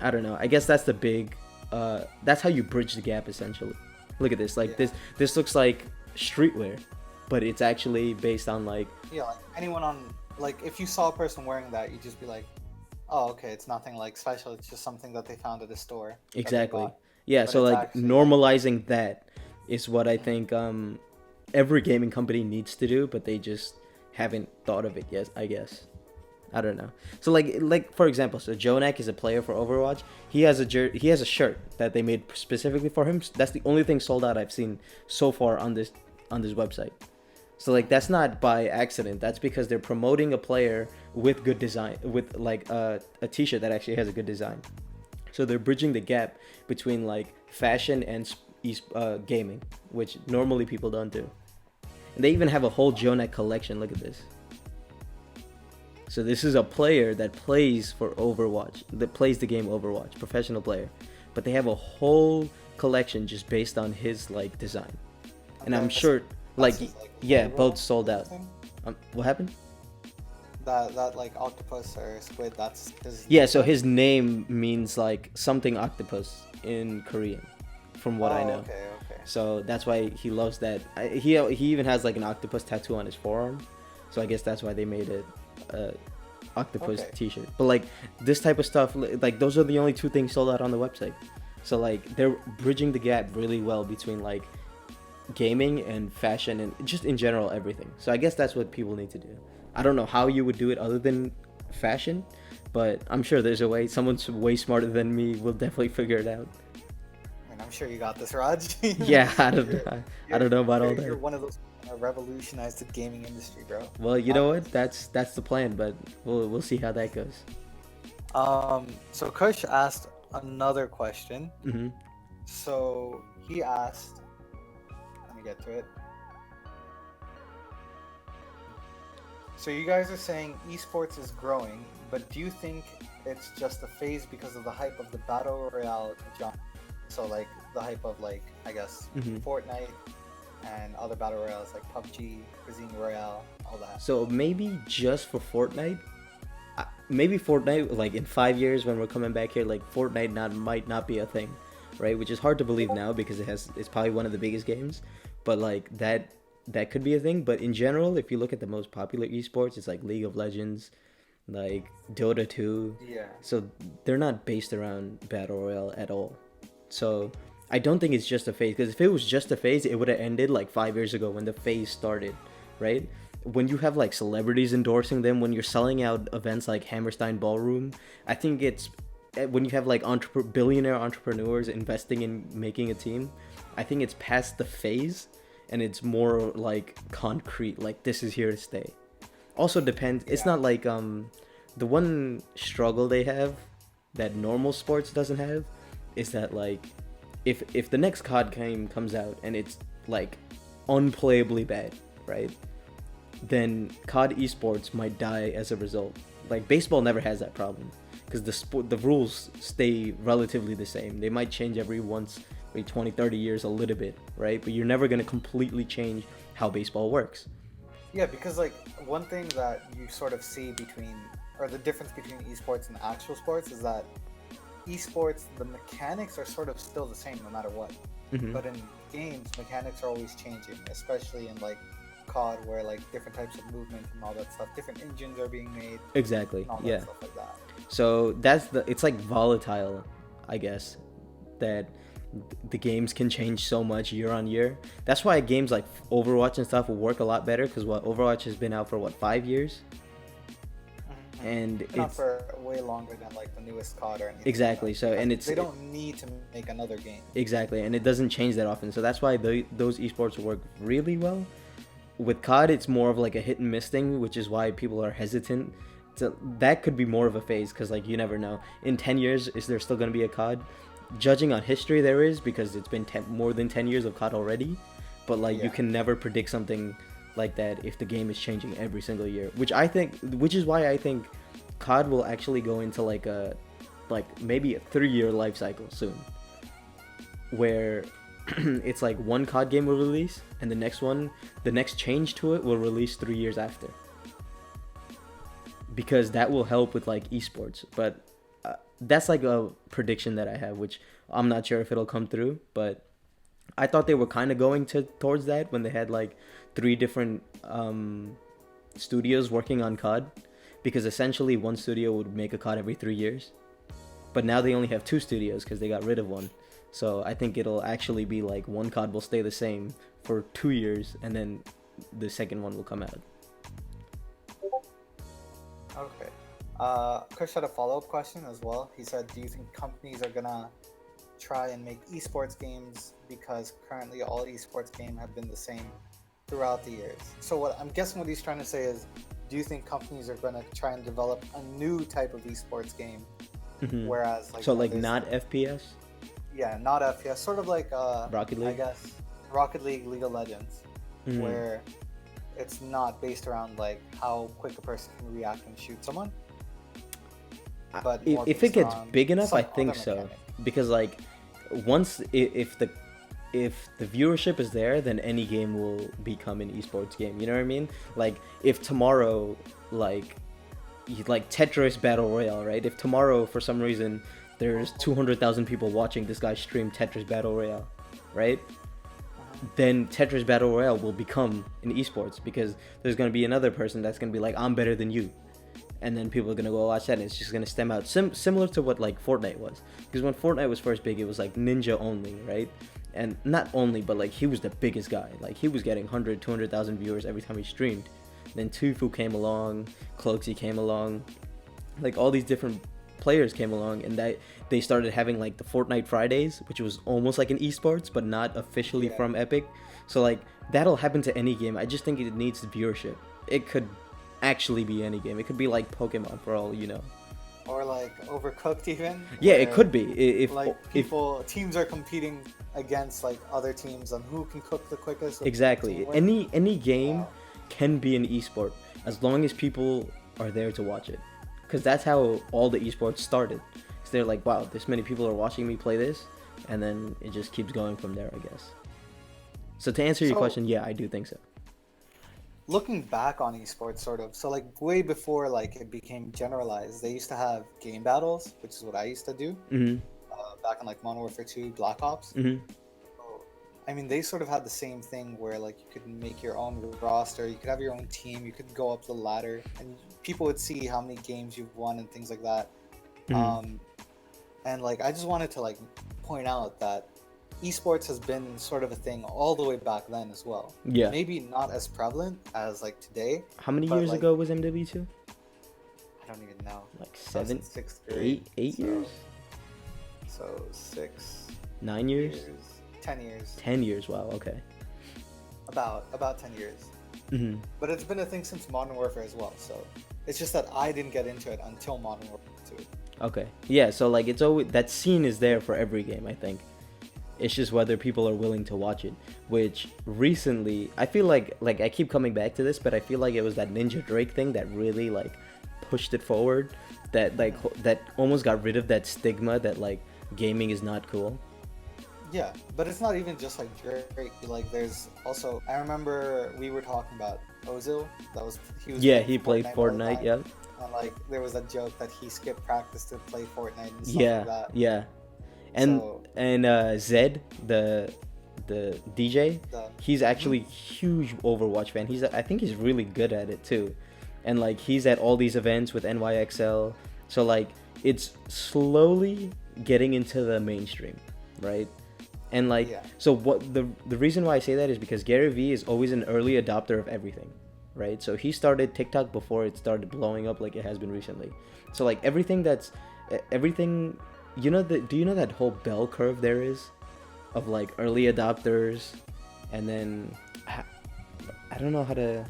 I don't know. I guess that's the big. That's how you bridge the gap essentially. Look at this. Like this looks like streetwear, but it's actually based on like. Yeah, like anyone on like if you saw a person wearing that, you'd just be like, oh, okay, it's nothing like special. It's just something that they found at a store. Exactly. Yeah. But So like actually, normalizing that is what I think every gaming company needs to do, but they just haven't thought of it yet. I guess. I don't know. So like for example, so Jonak is a player for Overwatch. He has a shirt that they made specifically for him. That's the only thing sold out I've seen so far on this website. So like that's not by accident. That's because they're promoting a player with good design, with like a t-shirt that actually has a good design. So they're bridging the gap between like fashion and gaming, which normally people don't do. And they even have a whole Jonak collection. Look at this. So this is a player that plays for Overwatch, that plays the game Overwatch, professional player. But they have a whole collection just based on his like design. And I'm sure like yeah, both sold out. What happened? That like octopus or squid, that's his. Yeah, so his name means like something octopus in Korean, from what I know. Okay. So that's why he loves that. He even has like an octopus tattoo on his forearm. So I guess that's why they made it octopus t-shirt. But like this type of stuff, like those are the only two things sold out on the website. So like they're bridging the gap really well between like gaming and fashion and just in general everything. So I guess that's what people need to do. I don't know how you would do it other than fashion, but I'm sure there's a way. Someone's way smarter than me will definitely figure it out. And I'm sure you got this, Raj. Yeah, I don't know about all that. You're one of those that revolutionized the gaming industry, bro. Well, you know what? That's the plan, but we'll see how that goes. So Kush asked another question. Mm-hmm. So he asked, let me get to it. So you guys are saying esports is growing, but do you think it's just a phase because of the hype of the battle royale genre? So like the hype of like, I guess, Fortnite and other battle royales like PUBG, Cuisine Royale, all that. So maybe just for Fortnite, maybe Fortnite, like in 5 years when we're coming back here, like Fortnite might not be a thing, right? Which is hard to believe now because it's probably one of the biggest games, but like that could be a thing. But in general, if you look at the most popular esports, it's like League of Legends, like Dota 2. Yeah. So they're not based around battle royale at all. So I don't think it's just a phase, because if it was just a phase, it would have ended like 5 years ago when the phase started, right? When you have like celebrities endorsing them, when you're selling out events like Hammerstein Ballroom, I think it's when you have like billionaire entrepreneurs investing in making a team, I think it's past the phase and it's more like concrete, like this is here to stay. Also depends, it's not like the one struggle they have that normal sports doesn't have is that like if the next COD game comes out and it's like unplayably bad, right? Then COD esports might die as a result. Like baseball never has that problem because the rules stay relatively the same. They might change every 20, 30 years a little bit, right? But you're never going to completely change how baseball works. Yeah, because like one thing that you sort of see the difference between esports and actual sports is that esports, the mechanics are sort of still the same no matter what. But in games, mechanics are always changing, especially in like COD where like different types of movement and all that stuff, different engines are being made. Exactly. All Yeah. that stuff like that. So it's like volatile, I guess, that the games can change so much year on year. That's why games like Overwatch and stuff will work a lot better, because Overwatch has been out for 5 years? and Not it's for way longer than like the newest COD or anything. exactly so, and they don't need to make another game. exactly, and it doesn't change that often. So that's why those esports work really well. With COD, it's more of like a hit and miss thing, which is why people are hesitant. So that could be more of a phase because like you never know. In 10 years, is there still going to be a COD? Judging on history, there is because it's been more than 10 years of COD already. But like you can never predict something like that if the game is changing every single year, which is why I think COD will actually go into like maybe a 3-year life cycle soon, where it's like one COD game will release and the next change to it will release 3 years after, because that will help with like esports. But that's like a prediction that I have, which I'm not sure if it'll come through, but I thought they were kind of going towards that when they had like 3 different studios working on COD, because essentially one studio would make a COD every 3 years, but now they only have 2 studios because they got rid of one. So I think it'll actually be like one COD will stay the same for 2 years and then the second one will come out. Okay. Chris had a follow-up question as well. He said, do you think companies are gonna try and make esports games, because currently all esports games have been the same throughout the years? So what I'm guessing what he's trying to say is, do you think companies are gonna try and develop a new type of esports game, whereas like, so like not FPS? Yeah, not FPS, sort of like Rocket League, I guess Rocket League, League of Legends, where it's not based around like how quick a person can react and shoot someone. But if it gets big enough, I think so, because like once if the viewership is there, then any game will become an esports game. You know what I mean? Like if tomorrow, like Tetris Battle Royale, right? If tomorrow for some reason there's 200,000 people watching this guy stream Tetris Battle Royale, right? Then Tetris Battle Royale will become an esports, because there's going to be another person that's going to be like, I'm better than you. And then people are going to go watch that, and it's just going to stem out. Similar to what like Fortnite was. Because when Fortnite was first big, it was like Ninja only, right? And not only, but like he was the biggest guy. Like he was getting 100, 200,000 viewers every time he streamed. Then Tufu came along, Cloaksy came along. Like all these different players came along, and that they started having like the Fortnite Fridays, which was almost like an esports but not officially from Epic. So like that'll happen to any game. I just think it needs viewership. It could actually be any game. It could be like Pokemon for all you know, or like Overcooked even. Yeah, it could be. Teams are competing against like other teams on who can cook the quickest. Exactly. Any game can be an esport as long as people are there to watch it. Because that's how all the esports started. So they're like, wow, this many people are watching me play this, and then it just keeps going from there, I guess. So to answer your question, yeah, I do think so. Looking back on esports, sort of, so like way before like it became generalized, they used to have game battles, which is what I used to do back in like Modern Warfare 2, Black Ops. I mean, they sort of had the same thing where like you could make your own roster, you could have your own team, you could go up the ladder, and people would see how many games you've won and things like that. And like I just wanted to like point out that esports has been sort of a thing all the way back then as well. Yeah. Maybe not as prevalent as like today. How many years ago was MW2? I don't even know. Like 8 years? So 6. 9 years? 10 years. 10 years, wow, okay. About 10 years. But it's been a thing since Modern Warfare as well, so it's just that I didn't get into it until Modern Warfare 2. Okay. Yeah, so like it's always, that scene is there for every game, I think. It's just whether people are willing to watch it, which recently, I feel like I keep coming back to this, but I feel like it was that Ninja Drake thing that really like pushed it forward, that like that almost got rid of that stigma that like gaming is not cool. Yeah, but it's not even just like Drake. Like, there's also, I remember we were talking about Ozil. He played Fortnite. Yeah. And like, there was a joke that he skipped practice to play Fortnite and stuff like that. Yeah. And Zed, the DJ, he's actually huge Overwatch fan. I think he's really good at it too, and like he's at all these events with NYXL. So like it's slowly getting into the mainstream, right? And like so what the reason why I say that is because Gary Vee is always an early adopter of everything. right? So he started TikTok before it started blowing up like it has been recently. So like everything, do you know that whole bell curve there is of like early adopters, and then I don't know how to.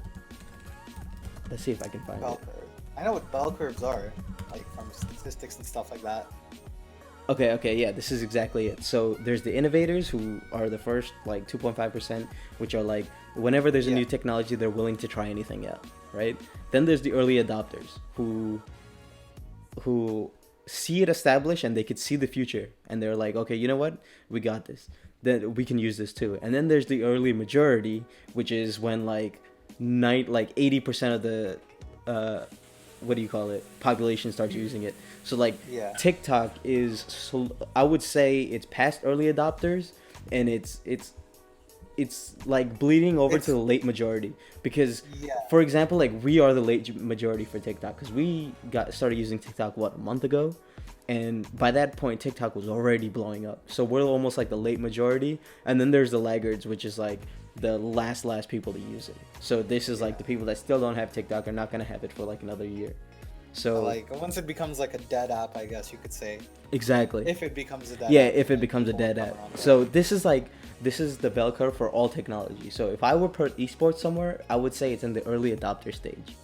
Let's see if I can find Bell it. curve. I know what bell curves are, like from statistics and stuff like that. Okay, yeah, this is exactly it. So there's the innovators who are the first like 2.5%, which are like whenever there's a new technology, they're willing to try anything out, right? Then there's the early adopters who see it established and they could see the future, and they're like, okay, you know what, we got this, then we can use this too. And then there's the early majority, which is when like 80% of the what do you call it, population starts using it. So like TikTok is I would say it's past early adopters, and it's like bleeding over to the late majority, because for example, like we are the late majority for TikTok, because we started using TikTok a month ago, and by that point TikTok was already blowing up. So we're almost like the late majority, and then there's the laggards, which is like the last people to use it. So this is like the people that still don't have TikTok are not going to have it for like another year. So like once it becomes like a dead app, I guess you could say. Exactly. If it becomes a dead app. If it becomes a dead app. So this is the bell curve for all technology. So if I were put esports somewhere, I would say it's in the early adopter stage.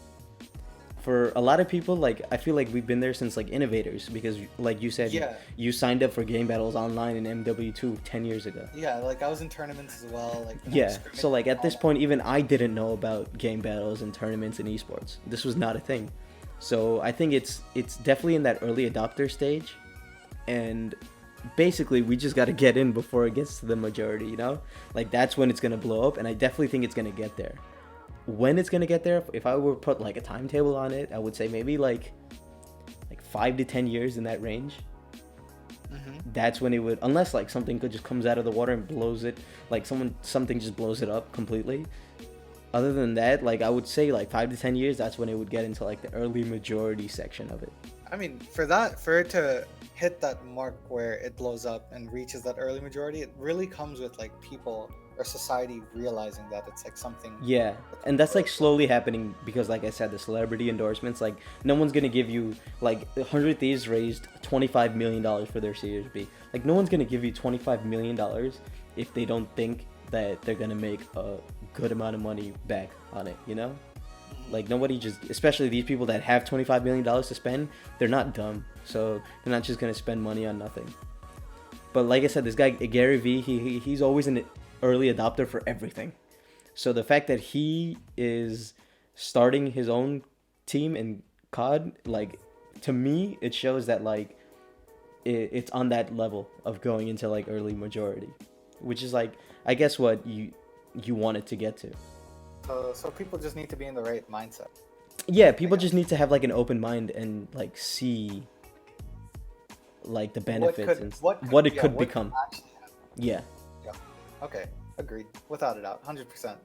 For a lot of people, like I feel like we've been there since like innovators, because like you said, you signed up for game battles online in MW2 10 years ago. Yeah, like I was in tournaments as well. Like so like at this point, even I didn't know about game battles and tournaments and esports. This was not a thing. So I think it's definitely in that early adopter stage, and basically we just got to get in before it gets to the majority, like that's when it's going to blow up, and I definitely think it's going to get there. When it's going to get there, if I were to put like a timetable on it, I would say maybe like 5 to 10 years, in that range. That's when it would, unless like something just comes out of the water and blows it, like something just blows it up completely. Other than that, like I would say like 5 to 10 years, that's when it would get into like the early majority section of it. I mean, for it to hit that mark where it blows up and reaches that early majority, it really comes with like people or society realizing that it's like something. Yeah, and that's like slowly happening, because like I said, the celebrity endorsements, like no one's gonna give you like 100 Thieves raised $25 million for their Series B. Like no one's gonna give you $25 million if they don't think that they're gonna make a good amount of money back on it, Like nobody especially these people that have $25 million to spend, they're not dumb, so they're not just gonna spend money on nothing. But like I said, this guy Gary Vee, he's always an early adopter for everything. So the fact that he is starting his own team in COD, like to me, it shows that like it's on that level of going into like early majority, which is like I guess what you want it to get to. So people just need to be in the right mindset. Yeah, people just need to have like an open mind and like see like the benefits what it could become. Yeah. Okay, agreed. Without a doubt, 100%.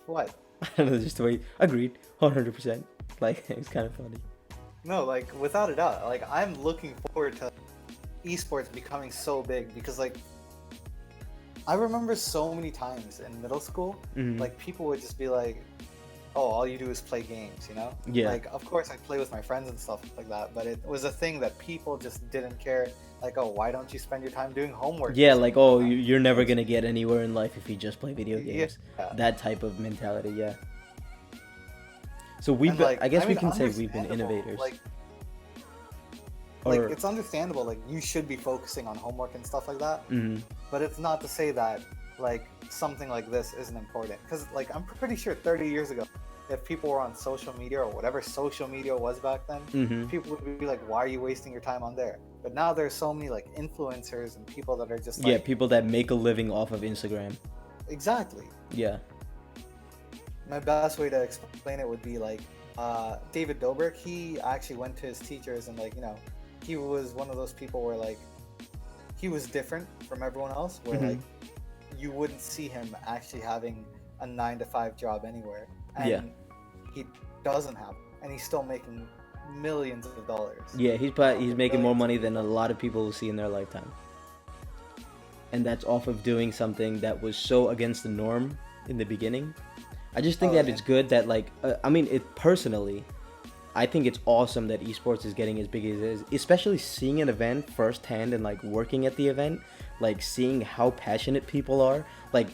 What? I don't know, just the way. Agreed, 100%. Like it's kind of funny. No, like without a doubt. Like I'm looking forward to esports becoming so big, because like I remember so many times in middle school, like people would just be like, "Oh, all you do is play games," Yeah. Like, of course, I play with my friends and stuff like that, but it was a thing that people just didn't care. Like, oh, why don't you spend your time doing homework? Yeah, like, oh, you're never gonna get anywhere in life if you just play video games. Yeah. That type of mentality, yeah. So we've been, I guess we can say we've been innovators. Like it's understandable, like you should be focusing on homework and stuff like that, but it's not to say that like something like this isn't important, because like I'm pretty sure 30 years ago, if people were on social media or whatever social media was back then, people would be like, why are you wasting your time on there? But now there's so many like influencers and people that are just like, people that make a living off of Instagram. Exactly. Yeah. My best way to explain it would be like David Dobrik. He actually went to his teachers and like, he was one of those people where like he was different from everyone else, where like you wouldn't see him actually having a 9-to-5 job anywhere, and he doesn't have, and he's still making millions of dollars. Yeah, he's making more money than a lot of people will see in their lifetime, and that's off of doing something that was so against the norm in the beginning. I just think Oh, that yeah. it's good that like I mean it personally. I think it's awesome that esports is getting as big as it is, especially seeing an event firsthand and like working at the event, like seeing how passionate people are. Like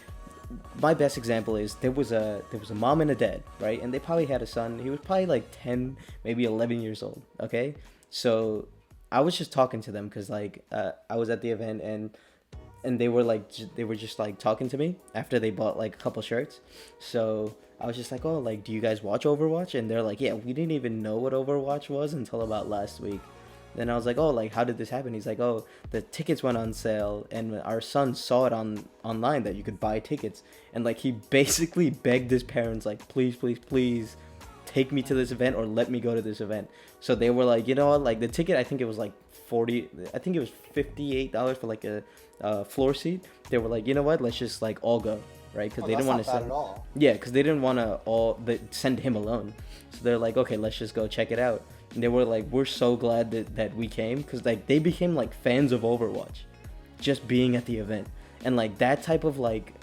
my best example is there was a mom and a dad, right? And they probably had a son. He was probably like 10, maybe 11 years old. Okay, so I was just talking to them because like I was at the event and they were like they were just like talking to me after they bought like a couple shirts. So I was just like, oh, like, do you guys watch Overwatch? And they're like, yeah, we didn't even know what Overwatch was until about last week. Then I was like, oh, like, how did this happen? He's like, oh, the tickets went on sale and our son saw it on online that you could buy tickets. And like he basically begged his parents like, please, please, please take me to this event or let me go to this event. So they were like, you know what, like the ticket, I think it was like 40, I think it was $58 for like a floor seat. They were like, you know what, let's just like all go, right? Because Oh, they that's didn't want not to bad send, at all. yeah, because they didn't want to send him alone. So they're like, okay, let's just go check it out. And they were like, we're so glad that we came, because like they became like fans of Overwatch just being at the event. And like that type of like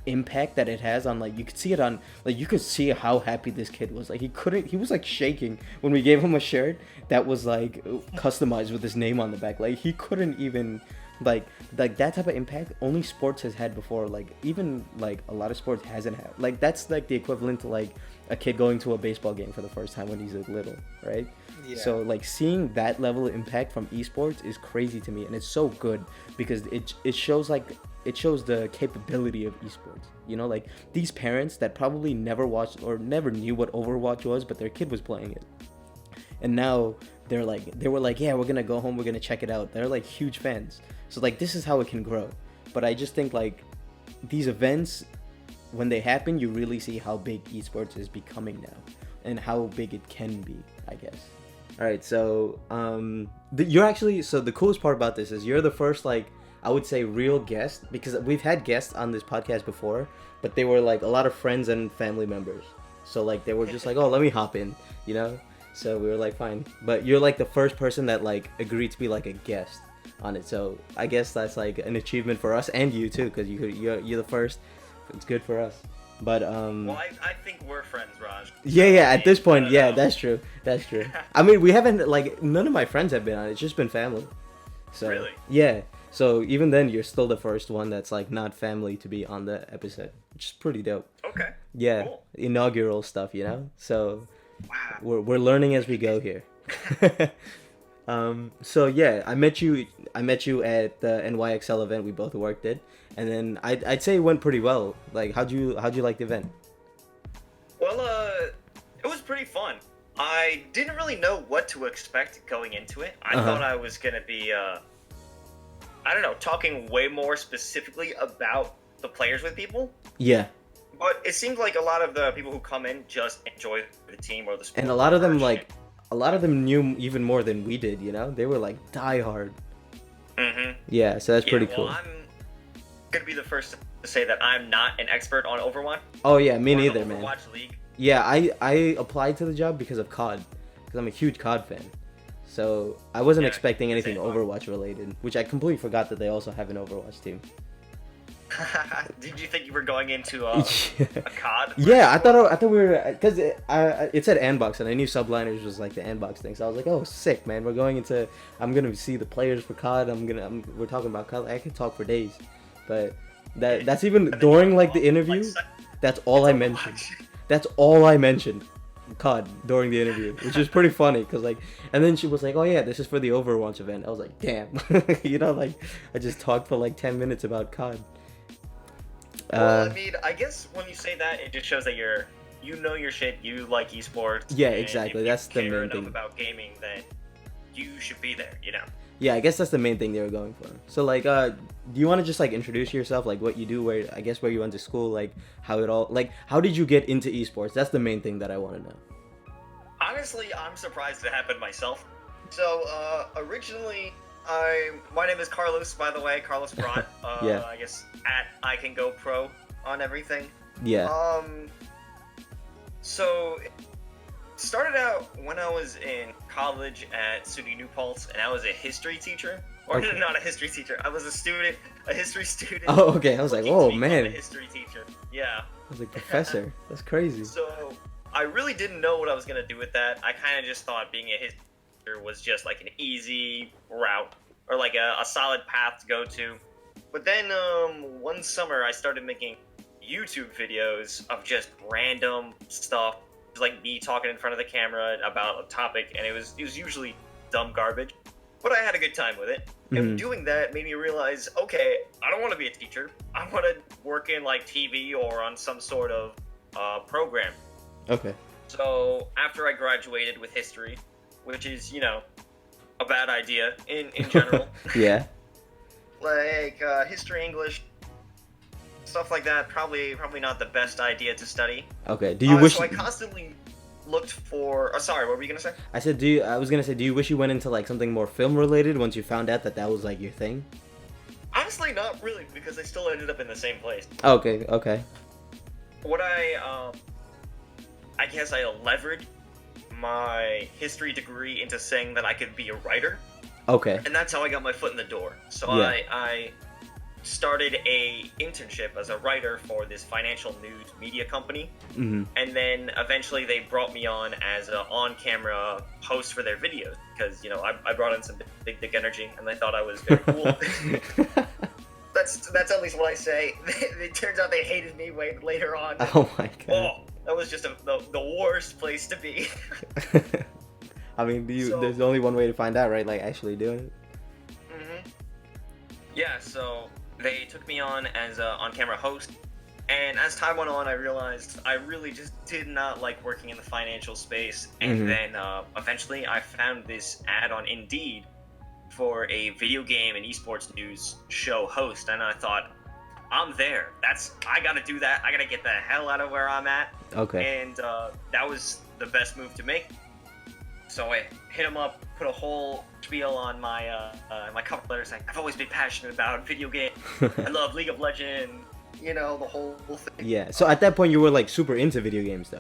impact that it has on, like, you could see it on, like, you could see how happy this kid was. Like he was like shaking when we gave him a shirt that was like customized with his name on the back. Like he couldn't even like that type of impact only sports has had before. Like even like a lot of sports hasn't had. Like that's like the equivalent to like a kid going to a baseball game for the first time when he's like little, right? Yeah. So like seeing that level of impact from esports is crazy to me, and it's so good because it shows the capability of esports. You know, like these parents that probably never watched or never knew what Overwatch was, but their kid was playing it, and now they were like, yeah, we're gonna go home, we're gonna check it out. They're like huge fans. So like this is how it can grow. But I just think like these events, when they happen, you really see how big esports is becoming now and how big it can be, I guess. All right, so you're actually, so the coolest part about this is you're the first, like, I would say real guest, because we've had guests on this podcast before, but they were like a lot of friends and family members. So like they were just like, oh, let me hop in, you know? So we were like, fine. But you're like the first person that like agreed to be like a guest on it. So I guess that's like an achievement for us and you too, because you're the first. It's good for us. But Well, I think we're friends, Raj. yeah, So, yeah. I At mean, this I point, don't yeah, know. that's true. That's true. I mean, we haven't, like, none of my friends have been on it. It's just been family. So Really? yeah. So even then, you're still the first one that's like not family to be on the episode, which is pretty dope. Okay. Yeah, Cool. inaugural stuff, you know. So Wow. we're learning as we go here. So yeah, I met you at the NYXL event we both worked at, and then I'd say it went pretty well. Like, how'd you like the event? Well, it was pretty fun. I didn't really know what to expect going into it. I thought I was gonna be, I don't know, talking way more specifically about the players with people. Yeah, But it seemed like a lot of the people who come in just enjoy the team or the sport. and a lot of them knew even more than we did. You know, they were like diehard. Mm-hmm. Yeah, so that's pretty cool. Well, I'm gonna be the first to say that I'm not an expert on Overwatch. Oh yeah, me or the neither, man. Overwatch League. Yeah, I applied to the job because of COD, because I'm a huge COD fan. So I wasn't Yeah, expecting anything same. Overwatch related, which I completely forgot that they also have an Overwatch team. Did you think you were going into a COD? Yeah, I thought we were, because it said Andbox and I knew Subliners was like the Andbox thing, so I was like, oh, sick, man. We're going into, I'm gonna see the players for COD. We're talking about COD. I could talk for days, but that's even during like the interview. That's all I mentioned. That's all I mentioned, COD, during the interview, which is pretty funny, because like, and then she was like, oh yeah, this is for the Overwatch event. I was like, damn. You know, like, I just talked for like 10 minutes about COD. Well, I mean, I guess when you say that, it just shows that you know your shit, you like esports. Yeah, and exactly, if you that's the care main enough thing. about gaming, then you should be there, you know? Yeah, I guess that's the main thing they were going for. So like, do you want to just like introduce yourself, like what you do, where you went to school, like how it all, like how did you get into esports? That's the main thing that I want to know. Honestly, I'm surprised it happened myself. So, originally, my name is Carlos, by the way, Carlos Brat. Yeah. I guess at I Can Go Pro on everything. Yeah. So, it started out when I was in college at SUNY New Paltz, and I was a history teacher. Or Okay. not a history teacher. I was a history student. Oh, okay. I was like, looking whoa, to become man. a history teacher. Yeah. I was like, professor. That's crazy. So I really didn't know what I was gonna do with that. I kind of just thought being a history teacher was just like an easy route or like a solid path to go to. But then one summer I started making YouTube videos of just random stuff, like me talking in front of the camera about a topic, and it was usually dumb garbage. But I had a good time with it. And doing that made me realize, okay, I don't want to be a teacher. I want to work in like TV or on some sort of program. Okay. So after I graduated with history, which is, a bad idea in general. Yeah. Like history, English, stuff like that, probably not the best idea to study. Okay. Do you wish? So I constantly looked for. Oh, sorry, what were you gonna say? I said, I was gonna say, do you wish you went into like something more film related once you found out that was like your thing? Honestly, not really, because I still ended up in the same place. Okay. Okay. What I guess I leveraged my history degree into saying that I could be a writer. Okay. And that's how I got my foot in the door. So Yeah. I started a internship as a writer for this financial news media company. Mm-hmm. And then eventually they brought me on as an on-camera host for their videos because, I brought in some big dick energy and they thought I was very cool. That's at least what I say. It turns out they hated me later on. Oh my god. Oh, that was just the worst place to be. I mean, there's only one way to find out, right? Like actually doing it. Mm-hmm. Yeah, so they took me on as an on-camera host, and as time went on, I realized I really just did not like working in the financial space. And then eventually, I found this ad on Indeed for a video game and esports news show host, and I thought, I'm there. I gotta do that. I gotta get the hell out of where I'm at. Okay. And that was the best move to make. So I hit him up, put a whole spiel on my my cover letter saying, I've always been passionate about video games. I love League of Legends, the whole thing. Yeah. So at that point, you were like super into video games, though.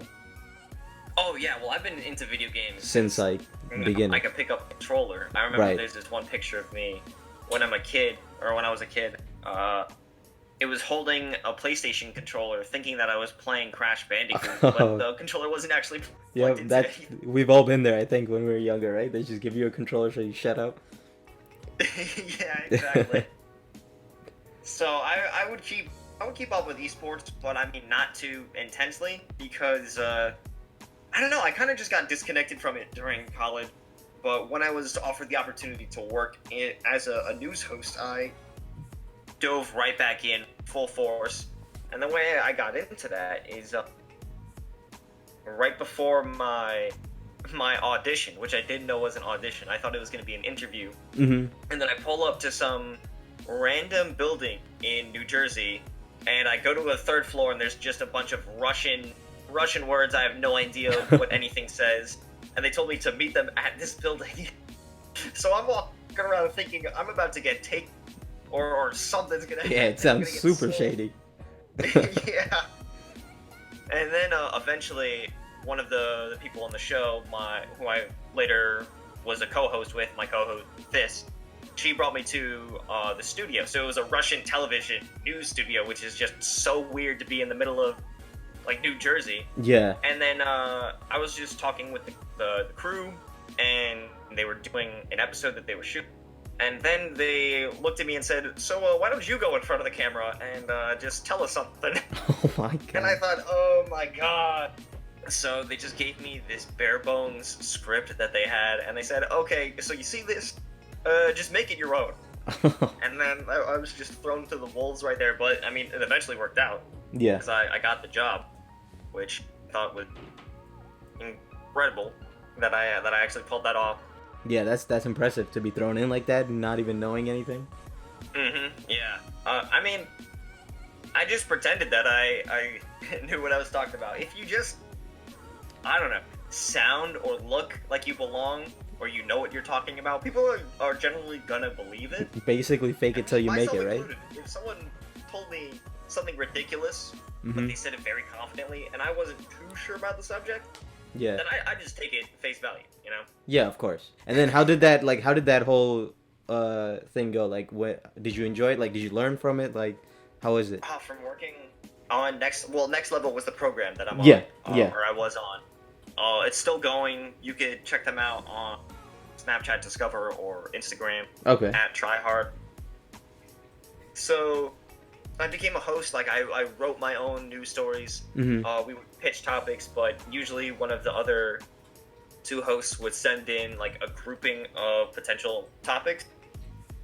Oh yeah, well I've been into video games Since like the beginning. I could pick up a controller. I remember Right. There's this one picture of me when I was a kid. It was holding a PlayStation controller, thinking that I was playing Crash Bandicoot, but the controller wasn't actually Yeah, plugged into we've all been there. I think when we were younger, right? They just give you a controller so you shut up. Yeah, exactly. So I would keep up with esports, but I mean not too intensely because I don't know. I kind of just got disconnected from it during college. But when I was offered the opportunity to work as a news host, I dove right back in full force. And the way I got into that is right before my audition, which I didn't know was an audition. I thought it was going to be an interview. Mm-hmm. And then I pull up to some random building in New Jersey, and I go to a third floor, and there's just a bunch of Russian words. I have no idea what anything says. And they told me to meet them at this building. So I'm walking around thinking I'm about to get taken, or something's gonna happen. Yeah, it sounds super sold. shady. Yeah. And then eventually, one of the people on the show, who I later was a co-host with, my co-host she brought me to the studio. So it was a Russian television news studio, which is just so weird to be in the middle of, like, New Jersey. Yeah. And then I was just talking with the crew, and they were doing an episode that they were shooting. And then they looked at me and said, so why don't you go in front of the camera and just tell us something? Oh my god. And I thought, oh my god. So they just gave me this bare bones script that they had, and they said, okay, so you see this? Just make it your own. And then I was just thrown to the wolves right there, but I mean, it eventually worked out. Yeah. Because I got the job, which I thought was incredible that I actually pulled that off. Yeah, that's impressive to be thrown in like that, not even knowing anything. Yeah. I mean, I just pretended that I knew what I was talking about. If you just, I don't know, sound or look like you belong, or you know what you're talking about, people are generally gonna believe it. Basically fake it till you make it, right? Included. If someone told me something ridiculous, but they said it very confidently, and I wasn't too sure about the subject, Yeah. then I just take it face value, Yeah, of course. And then how did that whole thing go? Like, what did you enjoy it? Like, did you learn from it? Like, how is it? From working on next level was the program that I'm on, Yeah, yeah. or I was on. It's still going. You could check them out on Snapchat Discover or Instagram Okay. at Tryhard. So I became a host. Like I wrote my own news stories. Mm-hmm. We would pitch topics, but usually one of the other two hosts would send in like a grouping of potential topics.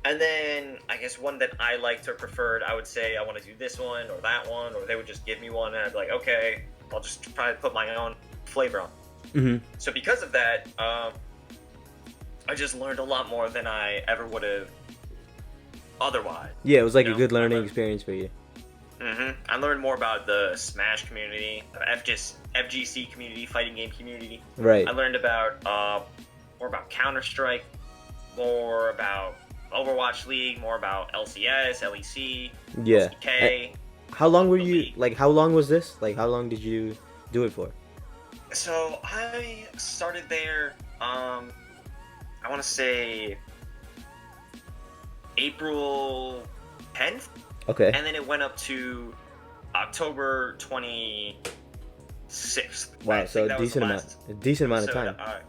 And then I guess one that I liked or preferred, I would say I want to do this one or that one, or they would just give me one, and I'd be like, okay, I'll just try to put my own flavor on. Mm-hmm. So because of that, I just learned a lot more than I ever would have otherwise. Yeah, it was like You a know, good learning experience for you. I learned more about the Smash community, the FGC community, fighting game community. Right. I learned about more about Counter-Strike, more about Overwatch League, more about LCS, LEC, Yeah. LCK. How long were the you? league. Like, how long was this? Like, how long did you do it for? So I started there, I want to say April 10th, Okay. and then it went up to October 26th. Wow. I So think that was the a decent amount of episode time.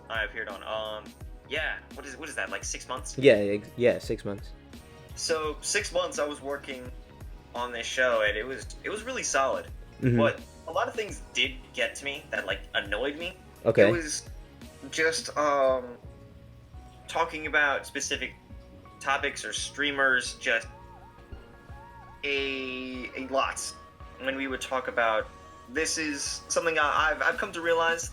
I appeared on. Yeah. What is that? Like 6 months? Yeah. 6 months. So 6 months I was working on this show, and it was really solid. Mm-hmm. But a lot of things did get to me that like annoyed me. Okay. It was just talking about specific topics or streamers, just a lot. When we would talk about, this is something I've come to realize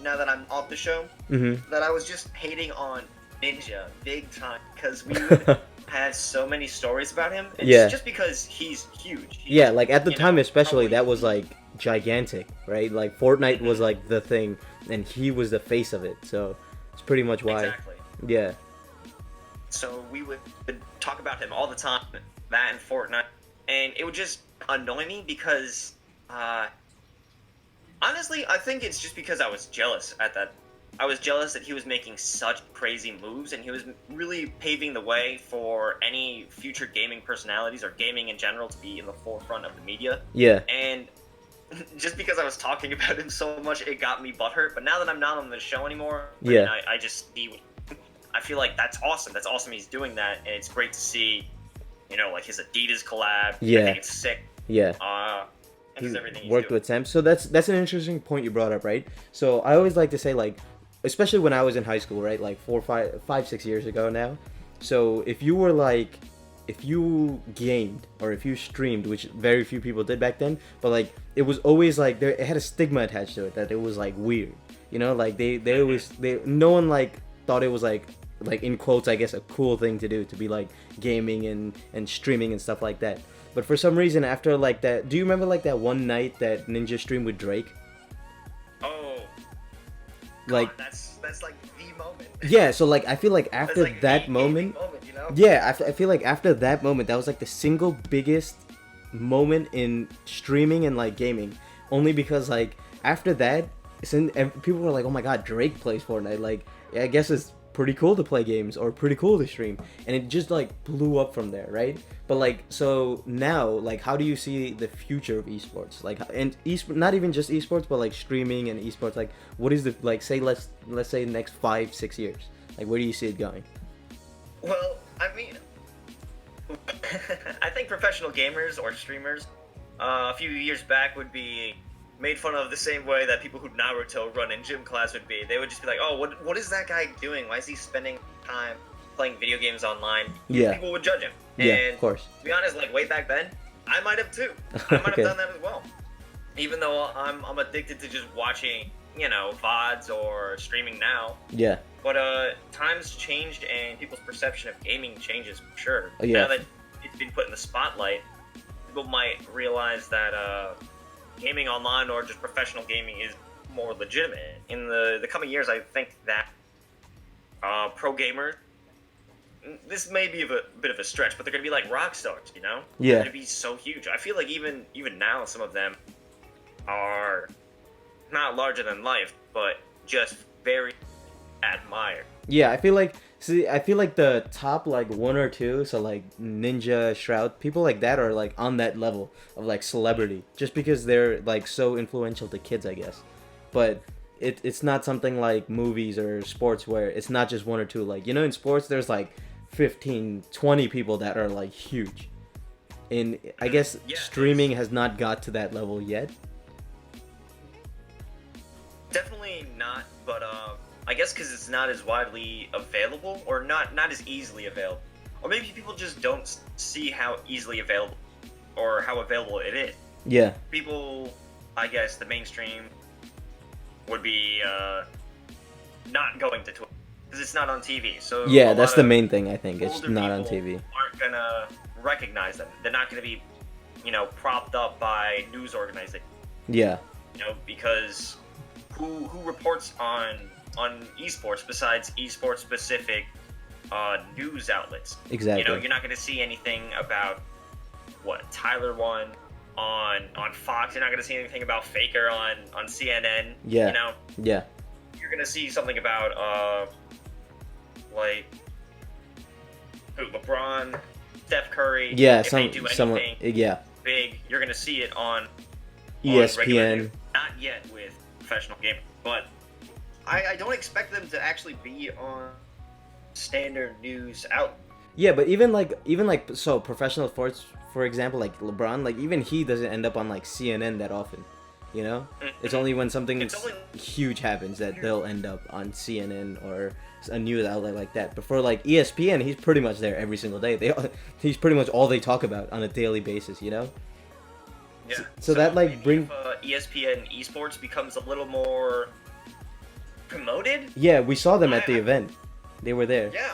now that I'm off the show, Mm-hmm. that I was just hating on Ninja big time, because we would have so many stories about him. It's Yeah. just because he's huge. Yeah, like at the you time know, especially, probably that was like gigantic, right? Like Fortnite was like the thing, and he was the face of it. So it's pretty much why. Exactly. Yeah. So we would talk about him all the time, that and Fortnite, and it would just annoy me because, honestly, I think it's just because I was jealous at that. I was jealous that he was making such crazy moves, and he was really paving the way for any future gaming personalities or gaming in general to be in the forefront of the media. Yeah. And just because I was talking about him so much, it got me butthurt. But now that I'm not on the show anymore, Yeah. I mean, I just see. I feel like that's awesome. That's awesome he's doing that, and it's great to see, you know, like his Adidas collab. Yeah. I think it's sick. Yeah. And just everything he's worked doing. with Sam. So that's an interesting point you brought up, right? So I always like to say, like, especially when I was in high school, right? Like 6 years ago now. So if you gamed or if you streamed, which very few people did back then, but like it was always like it had a stigma attached to it that it was like weird, you know? Like they always no one like thought it was like in quotes, I guess, a cool thing to do, to be like gaming and streaming and stuff like that. But for some reason, after like that, do you remember like that one night that Ninja streamed with Drake? Oh, Like, God, that's like the moment. yeah, so like I feel like That's after like that the moment, gaming moment, you know? yeah, I feel like after that moment, that was like the single biggest moment in streaming and like gaming. Only because like after that, people were like, "Oh my God, Drake plays Fortnite!" Like, yeah, I guess it's pretty cool to play games or pretty cool to stream, and it just like blew up from there, right? But like, so now, like, how do you see the future of esports? Like, and not even just esports, but like streaming and esports. Like, what is the like? Say let's say the next 5-6 years. Like, where do you see it going? Well, I mean, I think professional gamers or streamers, a few years back would be made fun of the same way that people who Naruto run in gym class would be. They would just be like, "Oh, what is that guy doing? Why is he spending time playing video games online?" Yeah. People would judge him. Yeah, And of course. to be honest, like way back then, I might have too. I might Okay. have done that as well. Even though I'm addicted to just watching, you know, VODs or streaming now. Yeah. But times changed and people's perception of gaming changes for sure. Oh, yeah. Now that it's been put in the spotlight, people might realize that gaming online or just professional gaming is more legitimate. In the coming years, I think that pro gamers, this may be a bit of a stretch, but they're going to be like rock stars, you know? Yeah. They're going to be so huge. I feel like even now, some of them are not larger than life, but just very admired. Yeah, I feel like See, I feel like the top like one or two, so like Ninja, Shroud, people like that are like on that level of like celebrity, just because they're like so influential to kids, I guess. But it's not something like movies or sports where it's not just one or two. Like, in sports there's like 15, 20 people that are like huge. And I guess streaming has not got to that level yet. Definitely not, but I guess because it's not as widely available, or not as easily available, or maybe people just don't see how easily available or how available it is. Yeah. People, I guess, the mainstream would be not going to Twitter because it's not on TV. So yeah, that's the main thing. I think it's not on TV. Aren't gonna recognize them. They're not gonna be, propped up by news organizations. Yeah. Because who reports on esports besides esports specific news outlets? Exactly. You're not going to see anything about what Tyler won on Fox. You're not going to see anything about Faker on CNN. Yeah. Yeah. You're going to see something about like who, LeBron, Steph Curry. Yeah. If they do anything big, you're going to see it on ESPN. Not yet with professional gaming, but I don't expect them to actually be on standard news out. Yeah, but even like so professional sports, for example, like LeBron, like even he doesn't end up on like CNN that often. It's only when something huge happens that they'll end up on CNN or a news outlet like that. But for like ESPN, he's pretty much there every single day. He's pretty much all they talk about on a daily basis. Yeah. So that like brings ESPN esports becomes a little more promoted. Yeah, we saw them at the event. They were there. Yeah,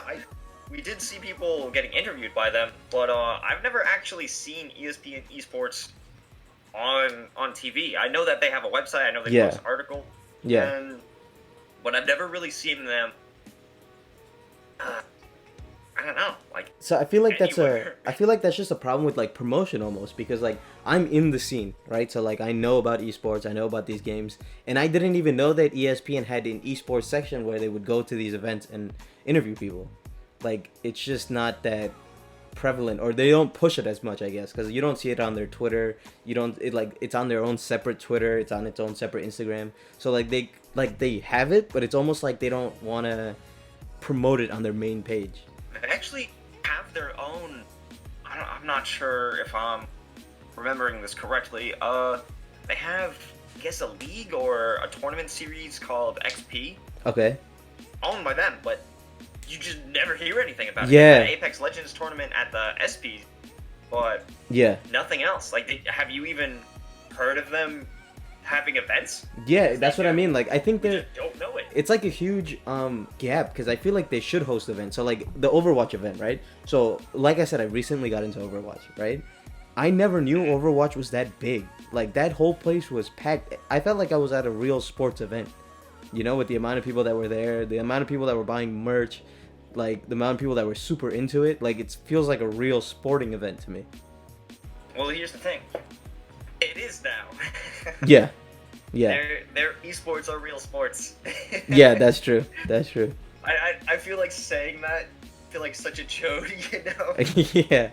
we did see people getting interviewed by them, but I've never actually seen ESPN esports on TV. I know that they have a website. I know they post an article. Yeah. But I've never really seen them. I don't know, like. So I feel like that's just a problem with like promotion almost, because like I'm in the scene, right? So like I know about esports, I know about these games, and I didn't even know that ESPN had an esports section where they would go to these events and interview people. Like it's just not that prevalent, or they don't push it as much, I guess, because you don't see it on their Twitter. It's on their own separate Twitter. It's on its own separate Instagram. So like they have it, but it's almost like they don't want to promote it on their main page. They actually have their own. I'm not sure if I'm remembering this correctly. They have, I guess, a league or a tournament series called XP. Okay. Owned by them, but you just never hear anything about it. Yeah. The Apex Legends tournament at the SP, but nothing else. Like, have you even heard of them having events? Yeah, that's what I mean. Like, I think we just don't know it. It's like a huge gap, because I feel like they should host events. So like the Overwatch event, right? So like I said, I recently got into Overwatch, right? I never knew Overwatch was that big. Like that whole place was packed. I felt like I was at a real sports event, with the amount of people that were there, the amount of people that were buying merch, like the amount of people that were super into it. Like it feels like a real sporting event to me. Well, here's the thing. It is now. Yeah. Their esports are real sports. Yeah, that's true. That's true. I feel like saying that. I feel like such a chode, Yeah.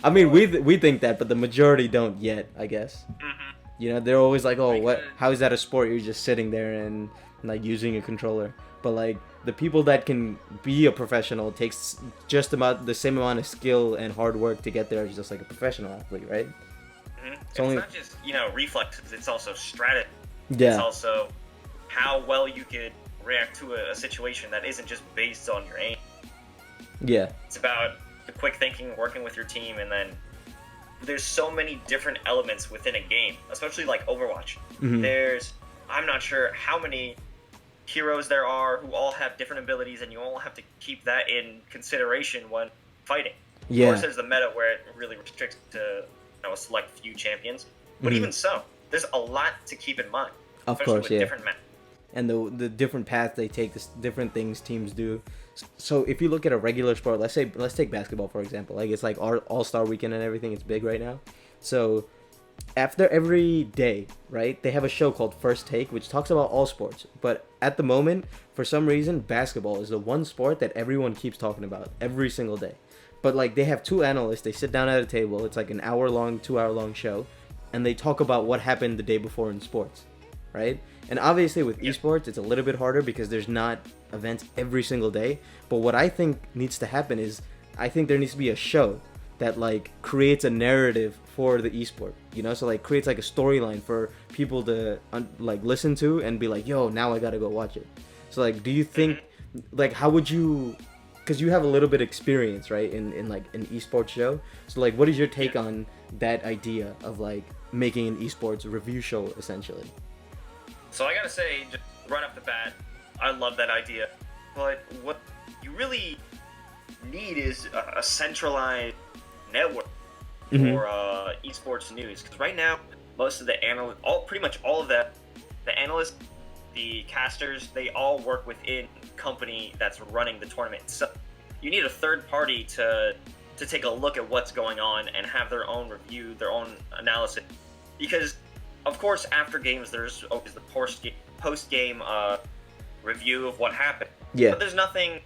I mean, we think that, but the majority don't yet, I guess. Mm-hmm. They're always like, oh, what? How is that a sport? You're just sitting there and like using a controller. But like the people that can be a professional takes just about the same amount of skill and hard work to get there as just like a professional athlete, right? Mm-hmm. It's not just reflexes. It's also strategy. Yeah. It's also how well you could react to a situation that isn't just based on your aim. Yeah. It's about the quick thinking, working with your team, and then there's so many different elements within a game, especially like Overwatch. Mm-hmm. I'm not sure how many heroes there are who all have different abilities, and you all have to keep that in consideration when fighting. Yeah. Of course, there's the meta where it really restricts to a select few champions, but even so, there's a lot to keep in mind. Of course, with different maps. And the different paths they take, the different things teams do. So if you look at a regular sport, let's take basketball for example. Like it's like our All-Star weekend and everything. It's big right now. So after every day, right, they have a show called First Take, which talks about all sports. But at the moment, for some reason, basketball is the one sport that everyone keeps talking about every single day. But like they have two analysts, they sit down at a table. It's like an hour long, 2 hour long show, and they talk about what happened the day before in sports, right? And obviously with esports, it's a little bit harder because there's not events every single day. But what I think needs to happen is I think there needs to be a show that like creates a narrative for the esport, you know, so like creates like a storyline for people to like listen to and be like, yo, now I gotta go watch it. So like, do you think like how would you, because you have a little bit experience, right, in like an esports show, so like what is your take on that idea of like making an esports review show essentially? So I gotta say, just right off the bat, I love that idea. But what you really need is a centralized network for esports news. Because right now, most of the pretty much all of the analysts, the casters, they all work within the company that's running the tournament. So you need a third party to take a look at what's going on and have their own review, their own analysis. Because of course, after games, there's always the post-game review of what happened. Yeah. But there's nothing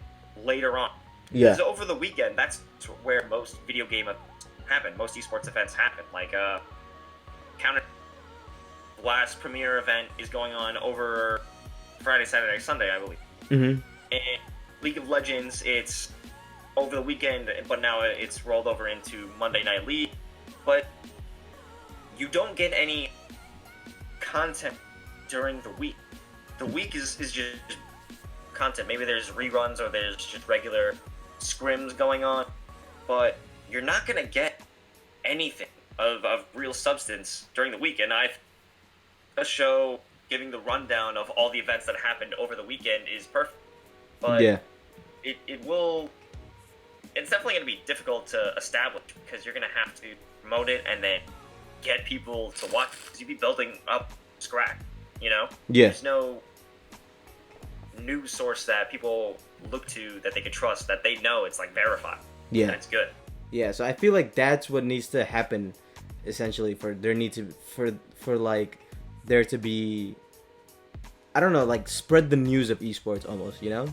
later on. Yeah. Because over the weekend, that's where most video game events happen. Most esports events happen. Like, Counter last premiere event is going on over Friday, Saturday, Sunday, I believe. Mm-hmm. And League of Legends, it's over the weekend, but now it's rolled over into Monday Night League. But you don't get any content during the week. The week is just content. Maybe there's reruns or there's just regular scrims going on, but you're not gonna get anything of real substance during the week. And a show giving the rundown of all the events that happened over the weekend is perfect. But yeah, it's definitely gonna be difficult to establish because you're gonna have to promote it and then get people to watch because you'd be building up scratch, you know? Yeah. There's no news source that people look to that they can trust, that they know it's like verified. Yeah. And it's good. Yeah, so I feel like that's what needs to happen essentially for like there to be, I don't know, like spread the news of esports almost, you know?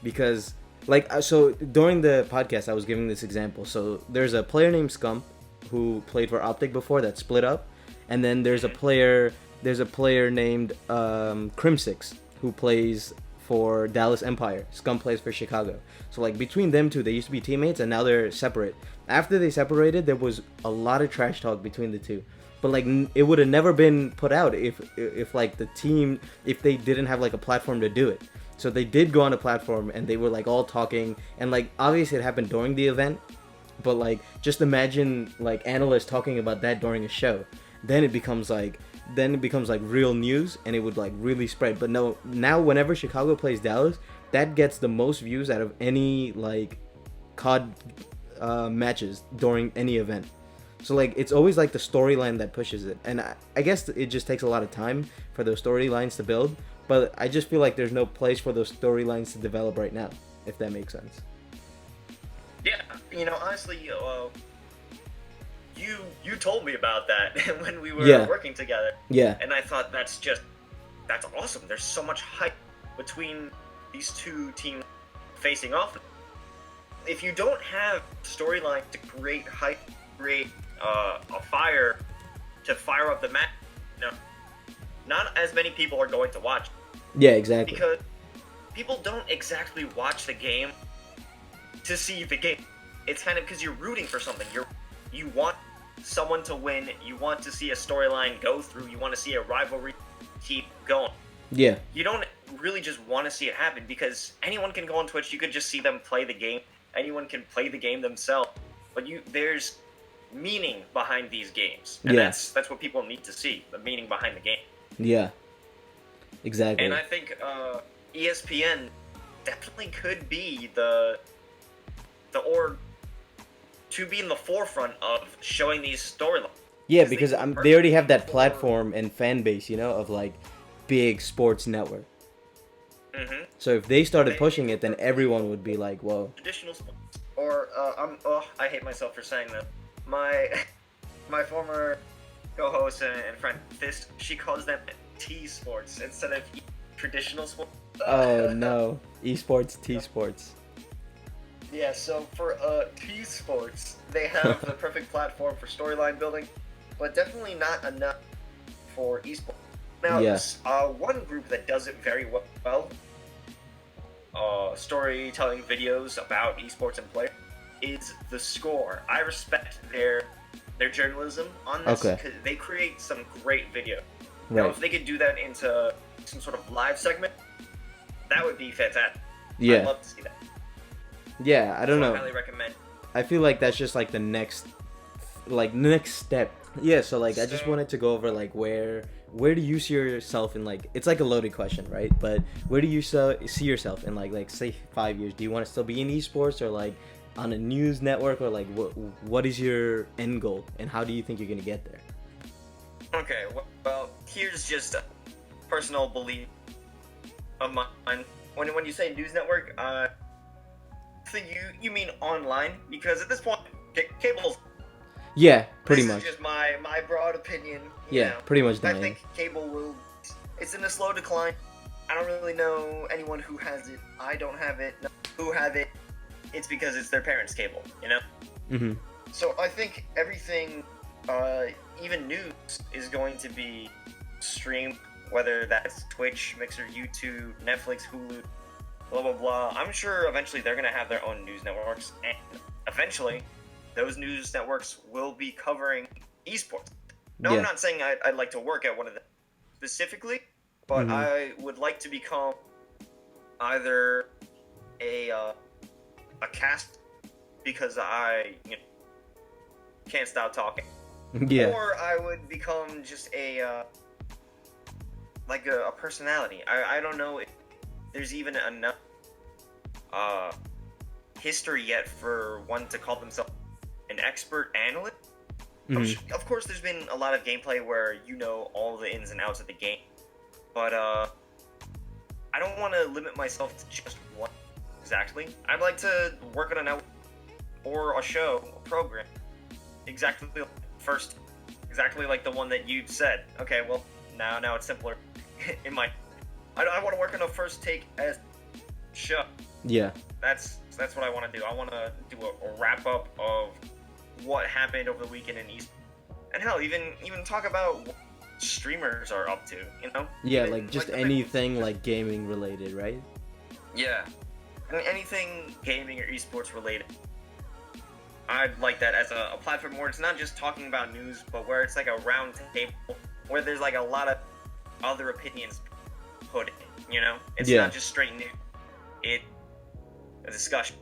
Because like, so during the podcast I was giving this example. So there's a player named Scump who played for Optic before that split up, and then there's a player named Crimsix who plays for Dallas Empire. Scum plays for Chicago. So like between them two, they used to be teammates and now they're separate. After they separated, there was a lot of trash talk between the two. But like it would have never been put out if like the team, if they didn't have like a platform to do it. So they did go on a platform and they were like all talking, and like obviously it happened during the event, but like just imagine like analysts talking about that during a show. Then it becomes like real news and it would like really spread. But no, now whenever Chicago plays Dallas, that gets the most views out of any like COD matches during any event. So like it's always like the storyline that pushes it, and I guess it just takes a lot of time for those storylines to build. But I just feel like there's no place for those storylines to develop right now, if that makes sense. Yeah, you know, honestly, you told me about that when we were working together. Yeah. And I thought that's awesome. There's so much hype between these two teams facing off. If you don't have storyline to create hype, create a fire to fire up the match, you know, not as many people are going to watch. Yeah, exactly. Because people don't exactly watch the game to see the game. It's kind of because you're rooting for something. You want someone to win. You want to see a storyline go through. You want to see a rivalry keep going. Yeah. You don't really just want to see it happen because anyone can go on Twitch. You could just see them play the game. Anyone can play the game themselves. But there's meaning behind these games. And that's what people need to see, the meaning behind the game. Yeah. Exactly. And I think ESPN definitely could be the org to be in the forefront of showing these storylines. Yeah, because they already have that platform and fan base, you know, of like big sports network. Mm-hmm. So if they started pushing it, then everyone would be like, "Whoa!" Traditional sports, or I hate myself for saying that. My former co-host and friend Fist, she calls them T-sports instead of traditional sports. Oh no, esports, T-sports. Yeah, so for T-sports, they have the perfect platform for storyline building, but definitely not enough for esports. Now, Yeah. one group that does it very well, storytelling videos about esports and players, is The Score. I respect their journalism on this Okay. because they create some great video. Now, Right. if they could do that into some sort of live segment, that would be fantastic. I'd Yeah. love to see that. Yeah, I don't So know. I highly recommend. I feel like that's just like the next step. Yeah, so like I just So- wanted to go over like where do you see yourself in, like, it's like a loaded question, right? But where do you see yourself in like say 5 years? Do you want to still be in esports or like on a news network, or like what is your end goal and how do you think you're going to get there? Okay, well, here's just a personal belief of mine. When you say news network, so you mean online? Because at this point, cable's. Yeah, pretty This much. is just my broad opinion. Yeah, pretty much I dying. think cable will. It's in a slow decline. I don't really know anyone who has it. I don't have it. Who have it? It's because it's their parents' cable. Mhm. So I think everything, even news, is going to be streamed, whether that's Twitch, Mixer, YouTube, Netflix, Hulu, blah blah blah. I'm sure eventually they're gonna have their own news networks, and eventually those news networks will be covering esports. No, Yeah. I'm not saying I'd like to work at one of them specifically, but Mhm. I would like to become either a cast, because I can't stop talking. Yeah. Or I would become just a personality. I don't know if there's even enough history yet for one to call themselves an expert analyst. Mhm. Of course, there's been a lot of gameplay where you know all the ins and outs of the game, but I don't want to limit myself to just one exactly. I'd like to work on a network or a show, a program, exactly like the one that you said. Okay, well, now it's simpler. I want to work on a first take as show. Yeah. That's what I want to do. I want to do a wrap up of what happened over the weekend in East, and hell, even talk about what streamers are up to. Yeah, Even, like just the big anything ones. like gaming related, right? Yeah, anything gaming or esports related. I'd like that as a platform where it's not just talking about news, but where it's like a round table where there's like a lot of other opinions put in. It's Yeah. not just straight news. It's a discussion.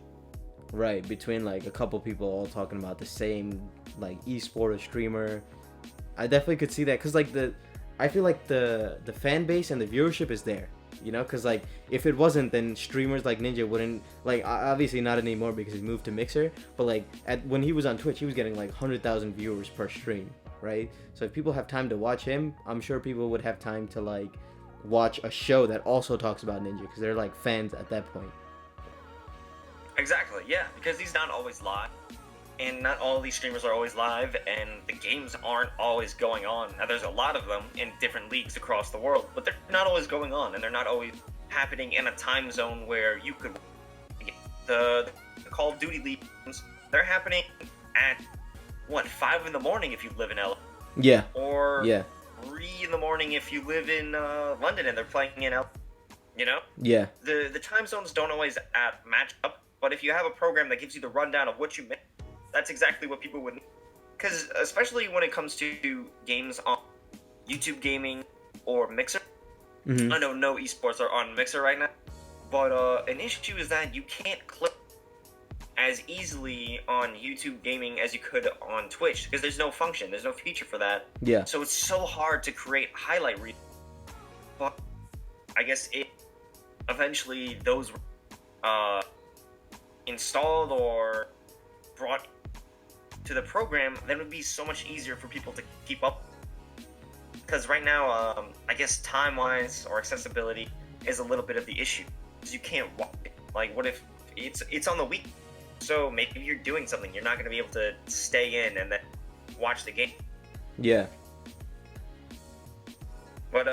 Right, between like a couple people all talking about the same like esport or streamer. I definitely could see that, because like I feel like the fan base and the viewership is there, because like if it wasn't, then streamers like Ninja wouldn't, like, obviously not anymore because he moved to Mixer, but like when he was on Twitch he was getting like 100,000 viewers per stream, right? So if people have time to watch him, I'm sure people would have time to like watch a show that also talks about Ninja, because they're like fans at that point. Exactly, yeah, because he's not always live, and not all these streamers are always live, and the games aren't always going on. Now, there's a lot of them in different leagues across the world, but they're not always going on, and they're not always happening in a time zone where you could. The Call of Duty leagues, they're happening at 5 in the morning if you live in LA, Yeah. or Yeah. 3 in the morning if you live in London and they're playing in LA. Yeah. The time zones don't always match up, but if you have a program that gives you the rundown of what you missed, that's exactly what people would need. Because especially when it comes to games on YouTube Gaming or Mixer, Mhm. I know no esports are on Mixer right now, but an issue is that you can't click as easily on YouTube Gaming as you could on Twitch, because there's no function, there's no feature for that. Yeah. So it's so hard to create highlight reels. But I guess eventually those installed or brought to the program, then it would be so much easier for people to keep up. Because right now, I guess time-wise or accessibility is a little bit of the issue, because you can't watch it. Like, what if it's on the week? So maybe you're doing something, you're not going to be able to stay in and then watch the game. Yeah. But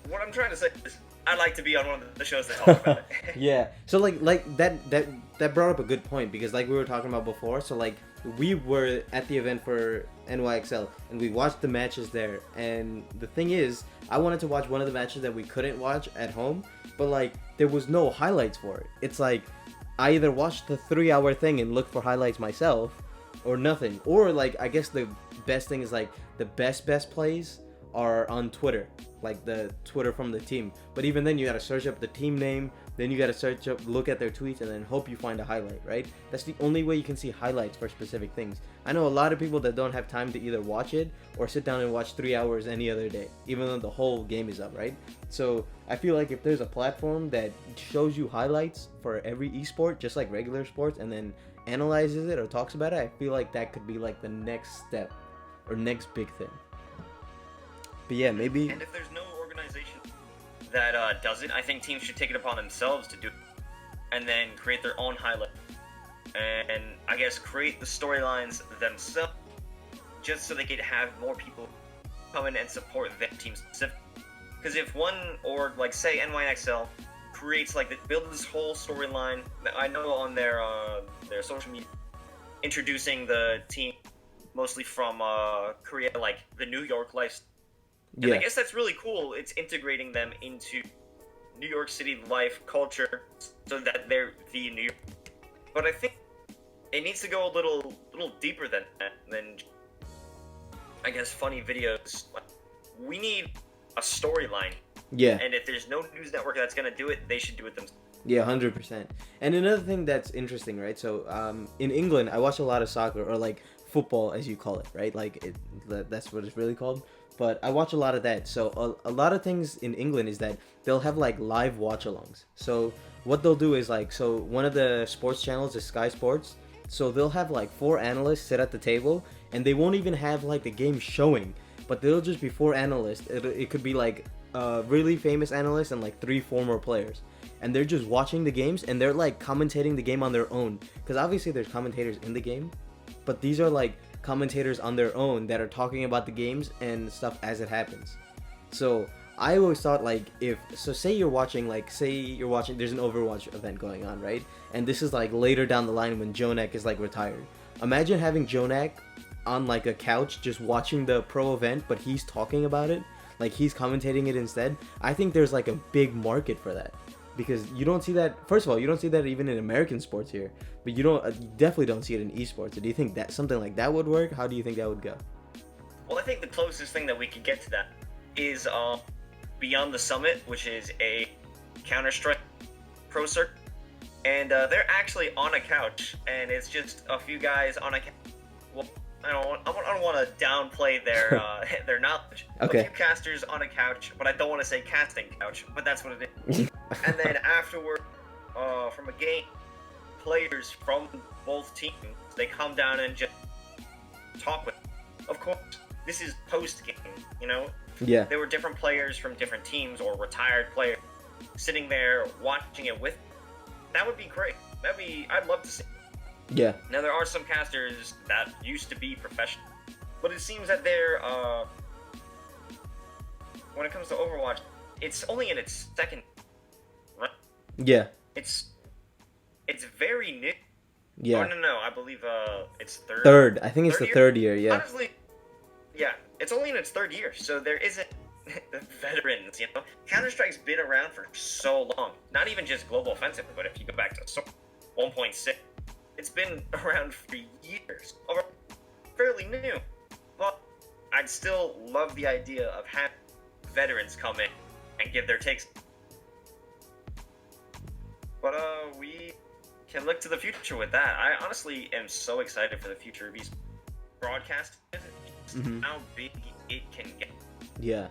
what I'm trying to say is, I'd like to be on one of the shows that talk about it. Yeah. So like that brought up a good point, because like we were talking about before. So like we were at the event for NYXL and we watched the matches there. And the thing is, I wanted to watch one of the matches that we couldn't watch at home, but like there was no highlights for it. It's like I either watched the 3-hour thing and looked for highlights myself, or nothing. Or like I guess the best thing is like the best plays are on Twitter, like the Twitter from the team. But even then, you gotta search up the team name, then you gotta look at their tweets, and then hope you find a highlight, right? That's the only way you can see highlights for specific things. I know a lot of people that don't have time to either watch it or sit down and watch 3 hours any other day, even though the whole game is up, right? So I feel like if there's a platform that shows you highlights for every esport, just like regular sports, and then analyzes it or talks about it, I feel like that could be like the next step or next big thing. But yeah, maybe. And if there's no organization that does it, I think teams should take it upon themselves to do it, and then create their own highlight, and I guess create the storylines themselves, just so they could have more people come in and support their team specifically. Because if one org, like say NYXL, creates build this whole storyline, I know on their social media, introducing the team mostly from Korea, like the New York lifestyle. And Yeah. I guess that's really cool. It's integrating them into New York City life culture, so that they're the New York. But I think it needs to go a little deeper than that. Than I guess funny videos. We need a storyline. Yeah. And if there's no news network that's gonna do it, they should do it themselves. Yeah, 100%. And another thing that's interesting, right? So, in England, I watch a lot of soccer, or like football, as you call it, right? Like that's what it's really called. But I watch a lot of that. So a lot of things in England is that they'll have like live watch-alongs. So what they'll do is like, so one of the sports channels is Sky Sports. So they'll have like 4 analysts sit at the table, and they won't even have like the game showing, but they'll just be 4 analysts. It could be like a really famous analyst and like 3 former players. And they're just watching the games, and they're like commentating the game on their own. Because obviously there's commentators in the game, but these are like commentators on their own that are talking about the games and stuff as it happens. So I always thought like, say you're watching there's an Overwatch event going on, right? And this is like later down the line when Jonak is like retired. Imagine having Jonak on like a couch just watching the pro event, but he's talking about it, like he's commentating it instead. I think there's like a big market for that. Because you don't see that. First of all, you don't see that even in American sports here, but you definitely don't see it in esports. So do you think that something like that would work? How do you think that would go? Well, I think the closest thing that we could get to that is Beyond the Summit, which is a Counter-Strike pro circuit, and they're actually on a couch, and it's just a few guys on a couch. Well, I don't want to downplay their their knowledge. Okay. A few casters on a couch, but I don't want to say casting couch, but that's what it is. And then afterward, from a game, players from both teams, they come down and just talk with them. Of course, this is post-game, you know? Yeah. There were different players from different teams or retired players sitting there watching it with. That would be great. I'd love to see. Yeah. Now, there are some casters that used to be professional, but it seems that they're, when it comes to Overwatch, it's only in its second run. Yeah. It's very new. Yeah. Oh, no, I believe, it's third. Third. I think it's the year? third year, yeah. Honestly, yeah, it's only in its third year, so there isn't veterans, you know? Counter-Strike's been around for so long. Not even just Global Offensive, but if you go back to 1.6, it's been around for years. Or fairly new. But I'd still love the idea of having veterans come in and give their takes. But we can look to the future with that. I honestly am so excited for the future of esports broadcast. How big it can get. Yeah.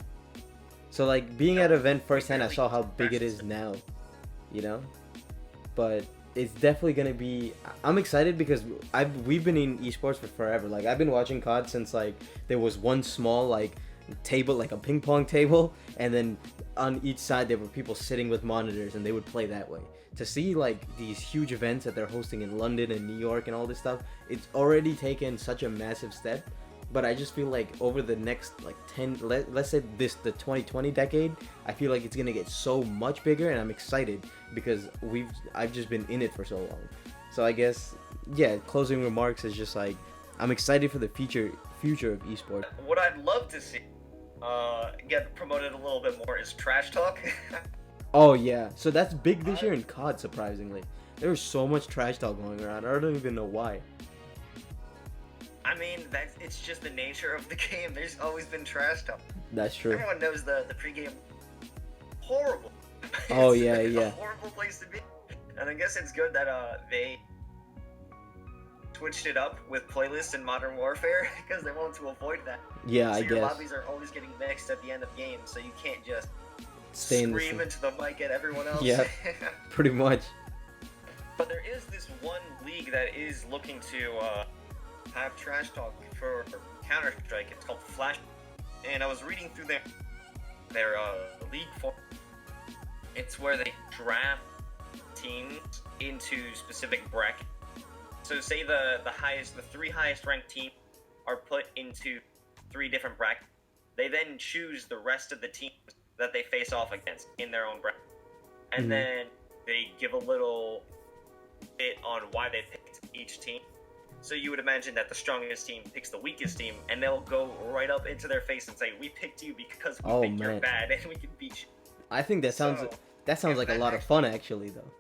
So like being at an event firsthand, I saw how big it is now, you know? But it's definitely gonna be. I'm excited because we've been in esports for forever. Like I've been watching COD since like there was one small like table, like a ping pong table, and then on each side there were people sitting with monitors and they would play that way. To see like these huge events that they're hosting in London and New York and all this stuff, it's already taken such a massive step. but I just feel like over the next like 10, let's say the 2020 decade, I feel like it's gonna get so much bigger, and I'm excited because I've just been in it for so long. So I guess, yeah, closing remarks is just like, I'm excited for the future of esports. What I'd love to see get promoted a little bit more is trash talk. Oh yeah, so that's big this year in COD. Surprisingly, there was so much trash talk going around. I don't even know why. I mean, it's just the nature of the game. There's always been trash talk. That's true. Everyone knows the pregame. Horrible. Oh It's yeah, a yeah. horrible place to be. And I guess it's good that they switched it up with playlists in Modern Warfare because they wanted to avoid that. Yeah, so I your guess. lobbies are always getting mixed at the end of games, so you can't just Stay in the scream into the mic at everyone else. Yeah. Pretty much. But there is this one league that is looking to have trash talk for Counter-Strike. It's called Flash. And I was reading through their league form. It's where they draft teams into specific brackets. So say the three highest ranked teams are put into 3 different brackets. They then choose the rest of the teams that they face off against in their own bracket. And then they give a little bit on why they picked each team. So you would imagine that the strongest team picks the weakest team, and they'll go right up into their face and say, "We picked you because we think you're bad, and we can beat you." I think that sounds like a lot of fun, actually, though.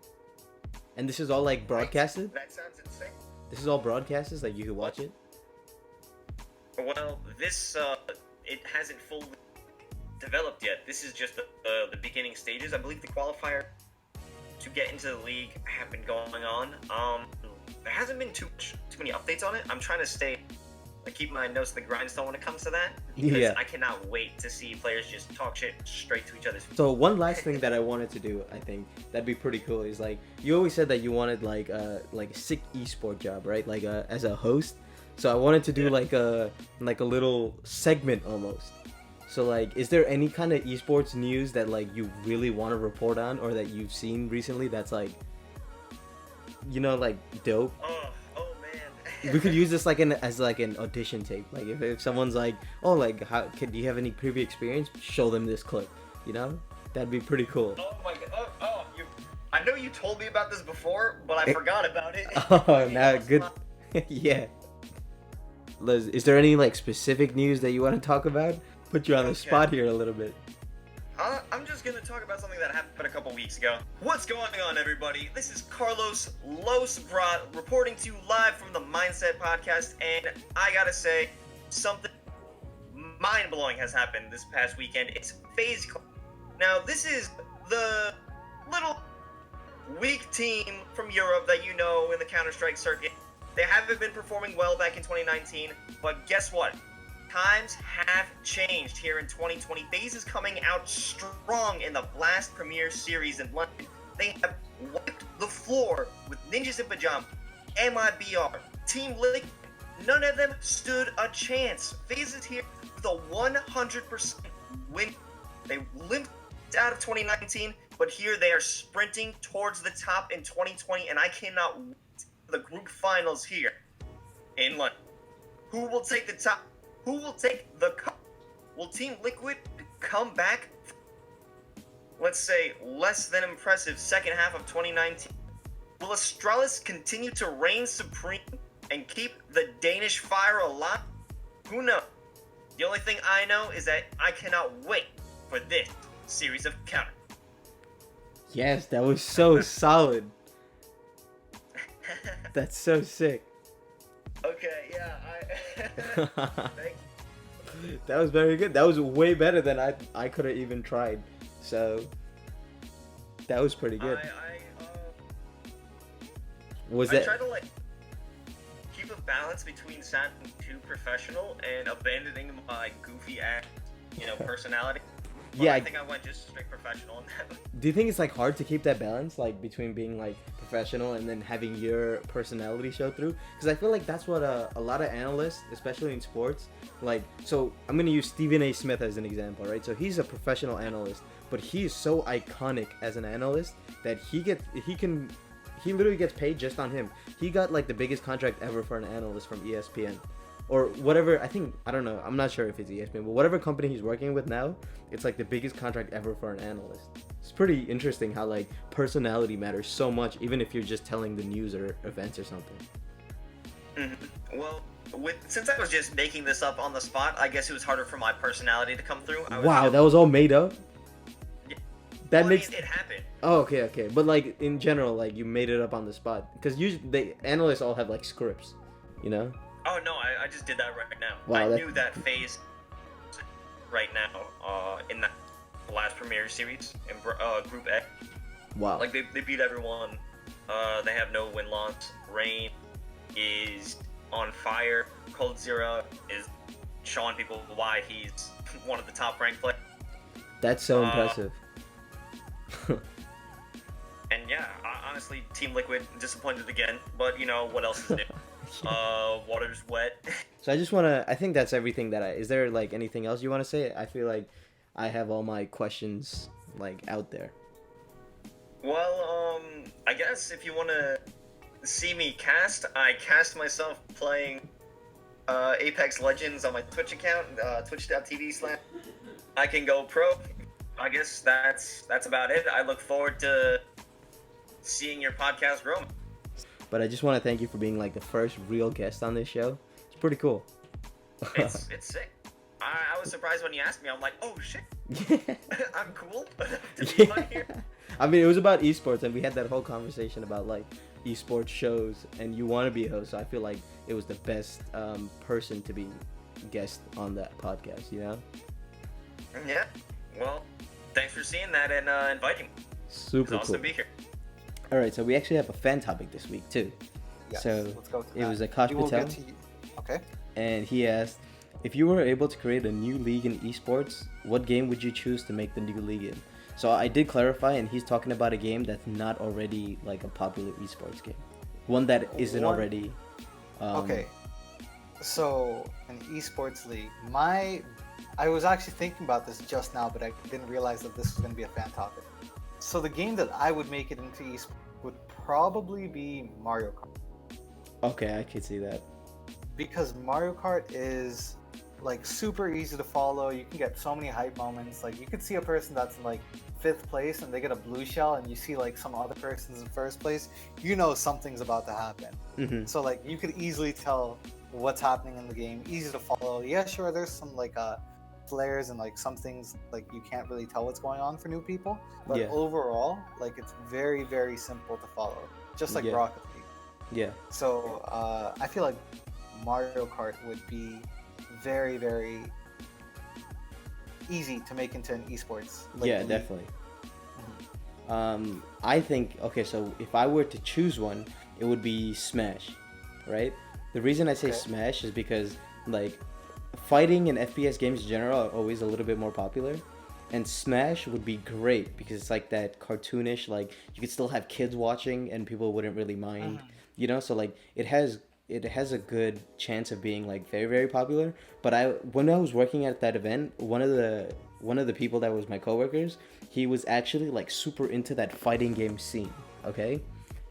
And this is all like broadcasted. That sounds insane. This is all broadcasted, like you could watch it. Well, this it hasn't fully developed yet. This is just the beginning stages. I believe the qualifier to get into the league have been going on. There hasn't been too many updates on it. I'm trying to keep my nose to the grindstone when it comes to that, because I cannot wait to see players just talk shit straight to each other's face. So one last thing that I wanted to do, I think that'd be pretty cool, is like, you always said that you wanted like a sick esport job, right? Like as a host. So I wanted to do like a little segment almost. So like, is there any kind of esports news that like you really want to report on, or that you've seen recently that's like, like dope? Oh man. We could use this as an audition tape. Like if someone's like, oh, like do you have any previous experience? Show them this clip. That'd be pretty cool. Oh my god. I know you told me about this before, but I forgot about it. Oh, now good. Yeah. Liz, is there any like specific news that you want to talk about? Put you on the spot here a little bit. I'm just gonna talk about something that happened a couple weeks ago. What's going on, everybody? This is Carlos Los Brat reporting to you live from the MindSet podcast, and I gotta say, something mind-blowing has happened this past weekend. It's FaZe Clan. Now, this is the little weak team from Europe that you know in the Counter-Strike circuit. They haven't been performing well back in 2019, but guess what? Times have changed here in 2020. FaZe is coming out strong in the Blast Premier Series in London. They have wiped the floor with Ninjas in Pajamas, MIBR, Team Liquid. None of them stood a chance. FaZe is here with a 100% win. They limped out of 2019, but here they are sprinting towards the top in 2020, and I cannot wait for the group finals here in London. Who will take the top? Who will take the cup? Will Team Liquid come back? Let's say less than impressive second half of 2019. Will Astralis continue to reign supreme and keep the Danish fire alive? Who knows? The only thing I know is that I cannot wait for this series of counter. Yes, that was so solid. That's so sick. Okay, yeah, That was very good. That was way better than I could have even tried. So that was pretty good. I try to keep a balance between sounding too professional and abandoning my goofy ass, personality. But Yeah, I think I went just straight professional in that. Do you think it's like hard to keep that balance, like between being like professional and then having your personality show through? Because I feel like that's what a lot of analysts, especially in sports, like. So I'm gonna use Stephen A. Smith as an example, right? So he's a professional analyst, but he is so iconic as an analyst that he literally gets paid just on him. He got like the biggest contract ever for an analyst from ESPN. or whatever. I don't know. I'm not sure if it's ESPN, but whatever company he's working with now, it's like the biggest contract ever for an analyst. It's pretty interesting how like personality matters so much, even if you're just telling the news or events or something. Well, since I was just making this up on the spot, I guess it was harder for my personality to come through. Wow, that was all made up? Yeah. That Well, makes... I mean, it happened. Oh, okay. But like in general, like you made it up on the spot. Because usually the analysts all have like scripts, you know? Oh no, I just did that right now. Wow, I knew that phase right now in that last Premier Series in Group A. Wow. Like they beat everyone. They have no win-loss. Rain is on fire. Cold Zero is showing people why he's one of the top ranked players. That's so impressive. And yeah, honestly, Team Liquid disappointed again. But you know what else is new? Water's wet. So I think that's everything is there like anything else you want to say? I feel like I have all my questions like out there. Well, I guess if you want to see me cast, I cast myself playing Apex Legends on my Twitch account, twitch.tv/ I can go pro. I guess that's about it. I look forward to seeing your podcast grow. But I just want to thank you for being like the first real guest on this show. It's pretty cool. It's sick. I was surprised when you asked me. I'm like, oh shit. I'm cool to be on here. I mean, it was about esports, and we had that whole conversation about like esports shows, and you want to be a host. So I feel like it was the best person to be guest on that podcast. You know? Yeah. Well, thanks for seeing that and inviting me. Super It's awesome cool. to be here. All right, so we actually have a fan topic this week too. Yes, So let's go to it that. was Akash We will Patel, get to you. Okay. and he asked, if you were able to create a new league in esports, what game would you choose to make the new league in? So I did clarify, and he's talking about a game that's not already like a popular esports game, one that isn't already. Okay. So an esports league. I was actually thinking about this just now, but I didn't realize that this was going to be a fan topic. So the game that I would make it into esports would probably be Mario Kart. Okay, I could see that. Because Mario Kart is like super easy to follow. You can get so many hype moments. Like you could see a person that's in like 5th place and they get a blue shell, and you see like some other person's in 1st place. You know something's about to happen. Mm-hmm. So like you could easily tell what's happening in the game. Easy to follow. Yeah, sure. There's some like flares and like some things like you can't really tell what's going on for new people. But Yeah. overall, like it's very very simple to follow. Just like Yeah. Rocket League. Yeah. So I feel like Mario Kart would be very, very easy to make into an esports. Yeah, league. definitely. I think, okay, so if I were to choose one, it would be Smash, right? The reason I say Okay. Smash is because, like, fighting and FPS games in general are always a little bit more popular. And Smash would be great because it's like that cartoonish, like, you could still have kids watching and people wouldn't really mind, you know? So, like, it has a good chance of being, like, very, very popular. But when I was working at that event, one of the people that was my coworkers, he was actually like super into that fighting game scene, okay?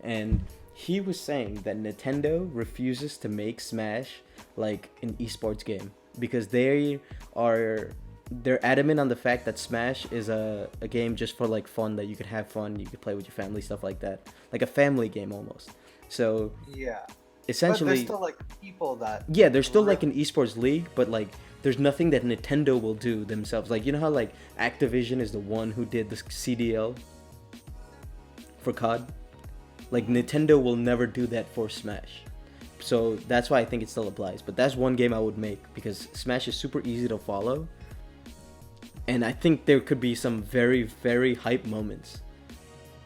And he was saying that Nintendo refuses to make Smash like an esports game because they're adamant on the fact that Smash is a game just for like fun, that you could have fun, you could play with your family, stuff like that, like a family game almost. So Yeah. essentially, But there's still like people that. yeah, there's still like an esports league, but like there's nothing that Nintendo will do themselves. Like, you know how like Activision is the one who did the CDL for COD? Like Nintendo will never do that for Smash. So that's why I think it still applies. But that's one game I would make because Smash is super easy to follow. And I think there could be some very, very hype moments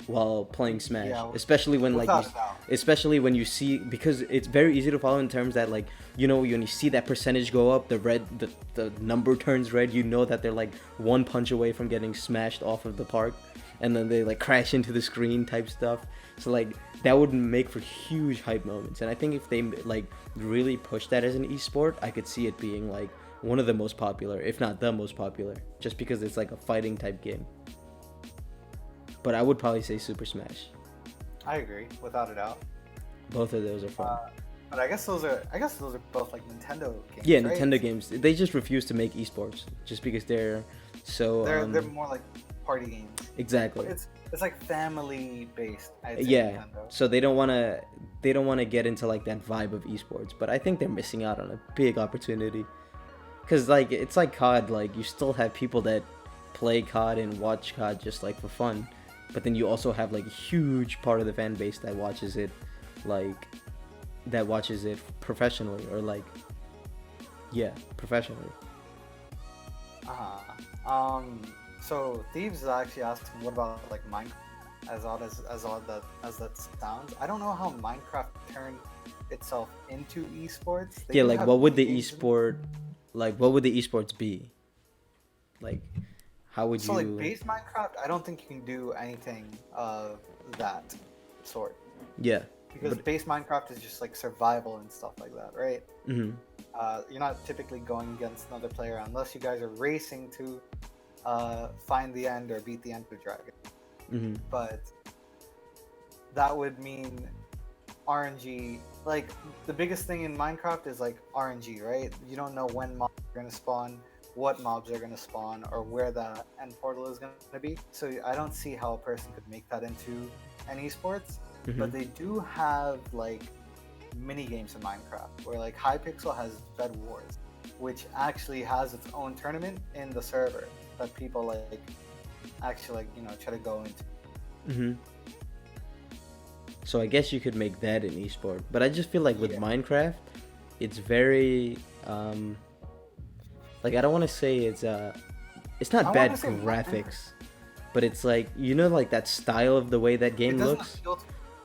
while playing Smash, Yeah, especially when like without a doubt. especially when you see, because it's very easy to follow in terms that, like, you know, when you see that percentage go up, the number turns red, you know that they're like one punch away from getting smashed off of the park, and then they like crash into the screen type stuff. So like that would make for huge hype moments, and I think if they like really push that as an esport, I could see it being like one of the most popular, if not the most popular, just because it's like a fighting type game. But I would probably say Super Smash. I agree, without a doubt. Both of those are fun. But I guess those are both like Nintendo games. Yeah, right? Nintendo games. They just refuse to make esports just because they're so. They're more like party games. Exactly. It's like family based. I'd say Yeah. Nintendo. So they don't wanna get into like that vibe of esports. But I think they're missing out on a big opportunity. Cause like it's like COD. Like you still have people that play COD and watch COD just like for fun. But then you also have like a huge part of the fan base that watches it professionally or like professionally. So Thieves actually asked, what about like Minecraft? As odd as that sounds, I don't know how Minecraft turned itself into esports. They Yeah, do like have what would the games in- esports be? Like how would So you like base Minecraft, I don't think you can do anything of that sort. Yeah. Because base Minecraft is just like survival and stuff like that, right? Mm-hmm. You're not typically going against another player unless you guys are racing to find the end or beat the Ender Dragon. Mm-hmm. But that would mean RNG. Like the biggest thing in Minecraft is like RNG, right? You don't know when mobs are gonna spawn, what mobs are gonna spawn, or where the end portal is gonna be. So I don't see how a person could make that into an esports. Mm-hmm. But they do have like mini games in Minecraft where like Hypixel has Bed Wars, which actually has its own tournament in the server that people like actually like try to go into. Mm-hmm. So I guess you could make that an esport, but I just feel like with Minecraft, it's very like I don't want to say it's not bad graphics, but it's like like that style of the way that game looks.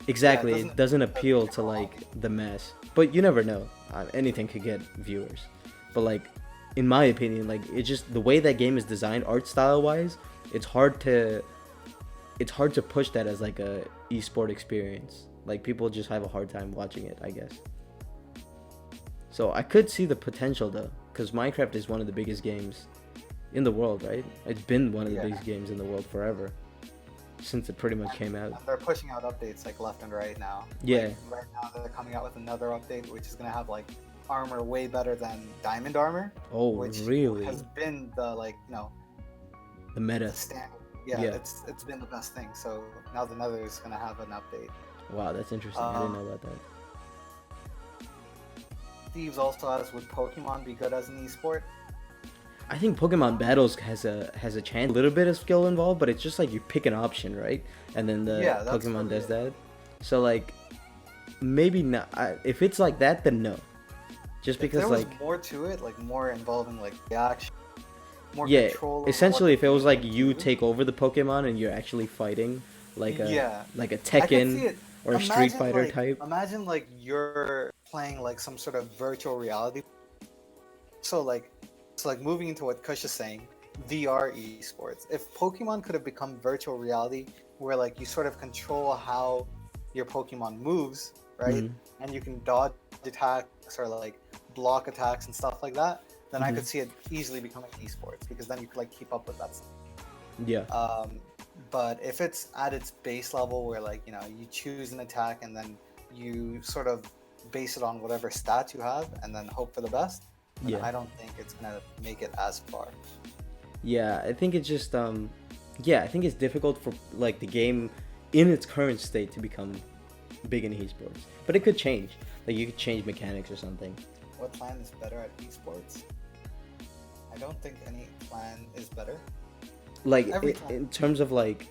Exactly, it doesn't appeal to like the mass, but you never know. Anything could get viewers, but like in my opinion, like it's just the way that game is designed, art style wise, it's hard to push that as like a esport experience. Like people just have a hard time watching it, I guess. So I could see the potential though, because Minecraft is one of the biggest games in the world, right? It's been one of the biggest games in the world forever. Since it pretty much came out. And they're pushing out updates like left and right now. Yeah. Like, right now they're coming out with another update which is gonna have like armor way better than diamond armor. Oh, which really? has been the the meta. The standard. Yeah, it's been the best thing. So now the Nether is gonna have an update. Wow, that's interesting. I didn't know about that. Thieves also asked, would Pokemon be good as an esport? I think Pokemon Battles has a chance, a little bit of skill involved, but it's just like you pick an option, right? And then the Pokemon does that. So like, maybe not. If it's like that, then no. Just because there was like more to it, like more involving like the action, more control. Essentially, if it was like you take over the Pokemon and you're actually fighting, like a Tekken or a Street Fighter type. Imagine like you're playing like some sort of virtual reality. So like moving into what Kush is saying, VR esports. If Pokemon could have become virtual reality, where like you sort of control how your Pokemon moves, right? Mm-hmm. And you can dodge attacks or like block attacks and stuff like that, then I could see it easily becoming esports because then you could like keep up with that stuff. Yeah. But if it's at its base level where like you choose an attack and then you sort of base it on whatever stats you have and then hope for the best, I don't think it's gonna make it as far. Yeah, I think it's just I think it's difficult for like the game in its current state to become big in esports. But it could change. Like you could change mechanics or something. What clan is better at esports? I don't think any clan is better. Like in terms of like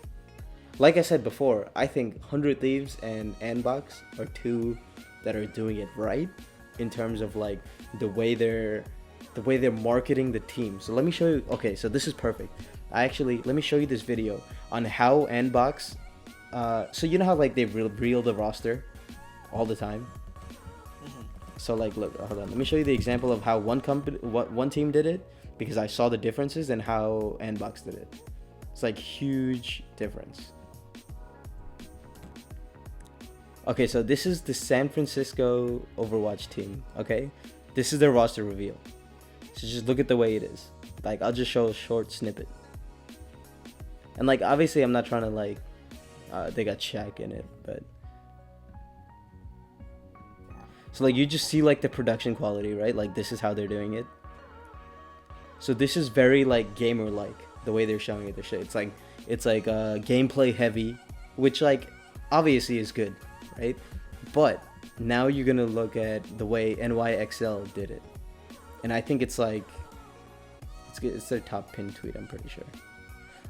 I said before, I think 100 Thieves and Anbox are two that are doing it right in terms of like the way they're marketing the team. So let me show you. Okay, so this is perfect. Let me show you this video on how Anbox. So you know how like they reel the roster all the time. Mm-hmm. So like, look, hold on. Let me show you the example of how one team did it because I saw the differences and how Anbox did it. It's like huge difference. Okay, so this is the San Francisco Overwatch team. Okay, this is their roster reveal. So just look at the way it is. Like I'll just show a short snippet. And like obviously I'm not trying to like they got Shaq in it, but So like you just see like the production quality, right? Like this is how they're doing it. So this is very like gamer like the way they're showing it. The shit. It's like gameplay heavy, which like obviously is good, right? But now you're gonna look at the way NYXL did it, and I think it's like it's good. It's their top pin tweet. I'm pretty sure.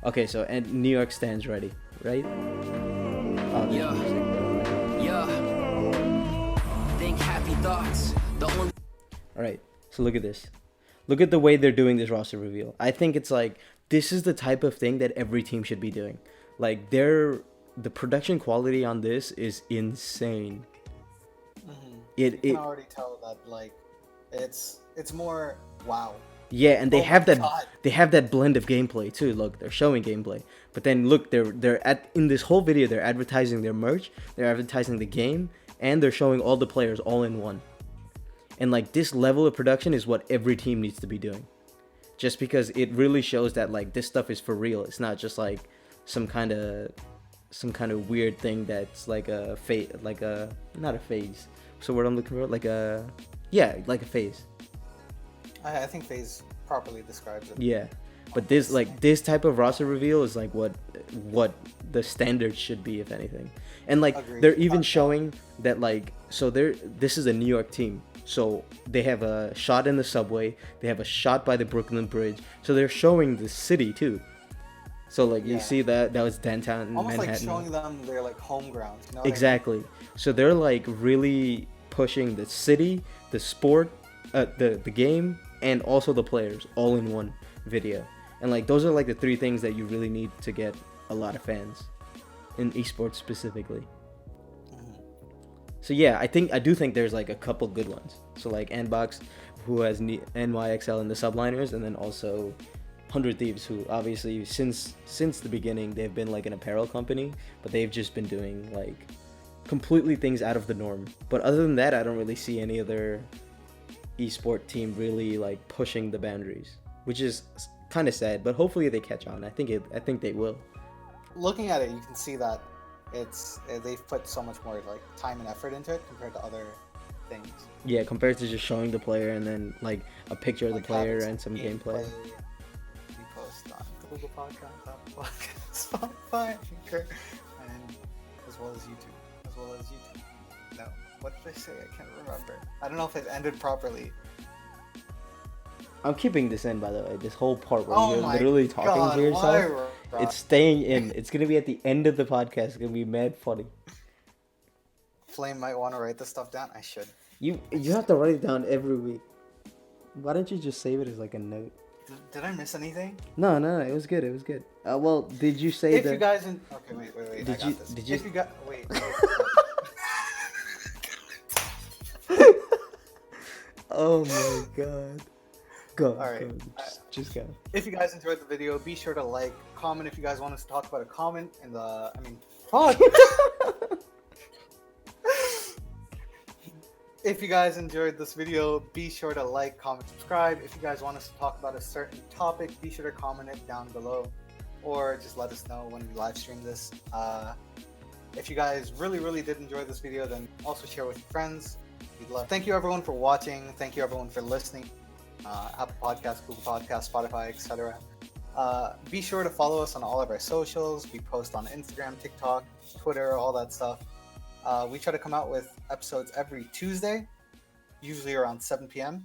Okay, so and New York stands ready, right? Oh, Yeah. Think happy thoughts. All right, so look at this. Look at the way they're doing this roster reveal. I think it's like this is the type of thing that every team should be doing. Like the production quality on this is insane. You can already tell that like it's more wow. Yeah, and they Oh have my that God. they have that blend of gameplay too. Look, they're showing gameplay, but then look, they're at in this whole video they're advertising their merch, they're advertising the game, and they're showing all the players all in one. And like this level of production is what every team needs to be doing, just because it really shows that like this stuff is for real. It's not just like some kind of weird thing that's like a not a phase. So what I'm looking for, like a phase. I think FaZe properly describes it. Yeah, but this type of roster reveal is like what the standard should be, if anything. And like Agreed. they're even showing that like this is a New York team, so they have a shot in the subway, they have a shot by the Brooklyn Bridge, so they're showing the city too. So like you see that was downtown Almost Manhattan. like showing them their like home grounds. You know what Exactly. So they're like really pushing the city, the sport, the game, and also the players all in one video. And like those are like the three things that you really need to get a lot of fans in esports specifically. So yeah, I do think there's like a couple good ones. So like Nbox, who has NYXL in the subliners, and then also 100 Thieves, who obviously since the beginning they've been like an apparel company, but they've just been doing like completely things out of the norm. But other than that, I don't really see any other esport team really like pushing the boundaries, which is kind of sad. But hopefully they catch on. I think they will. Looking at it, you can see that they've put so much more like time and effort into it compared to other things. Yeah, compared to just showing the player and then like a picture of the Like player having and some gameplay. We post on Google Podcasts, Apple Podcasts, Spotify, Anchor, and as well as YouTube. No, what did I say? I can't remember. I don't know if it ended properly. I'm keeping this in, by the way. This whole part where Oh you're my literally talking God, to yourself. why, It's staying in. It's gonna be at the end of the podcast. It's gonna be mad funny. Flame might want to write this stuff down. I should. You have to write it down every week. Why don't you just save it as like a note? Did I miss anything? No, it was good. It was good. Well, did you say If that? you guys okay, wait. Did I got you- this. did you- If you got wait. Oh my god. Go. Alright. Go. Just go. If you guys enjoyed the video, be sure to like, comment if you guys want us to talk about a comment in the fuck. If you guys enjoyed this video, be sure to like, comment, subscribe. If you guys want us to talk about a certain topic, be sure to comment it down below, or just let us know when we live stream this. If you guys really did enjoy this video, then also share with your friends. We'd love. Thank you everyone for watching. Thank you everyone for listening. Apple Podcasts, Google Podcasts, Spotify, etc. Be sure to follow us on all of our socials. We post on Instagram, TikTok, Twitter, all that stuff. We try to come out with episodes every Tuesday, usually around 7 p.m.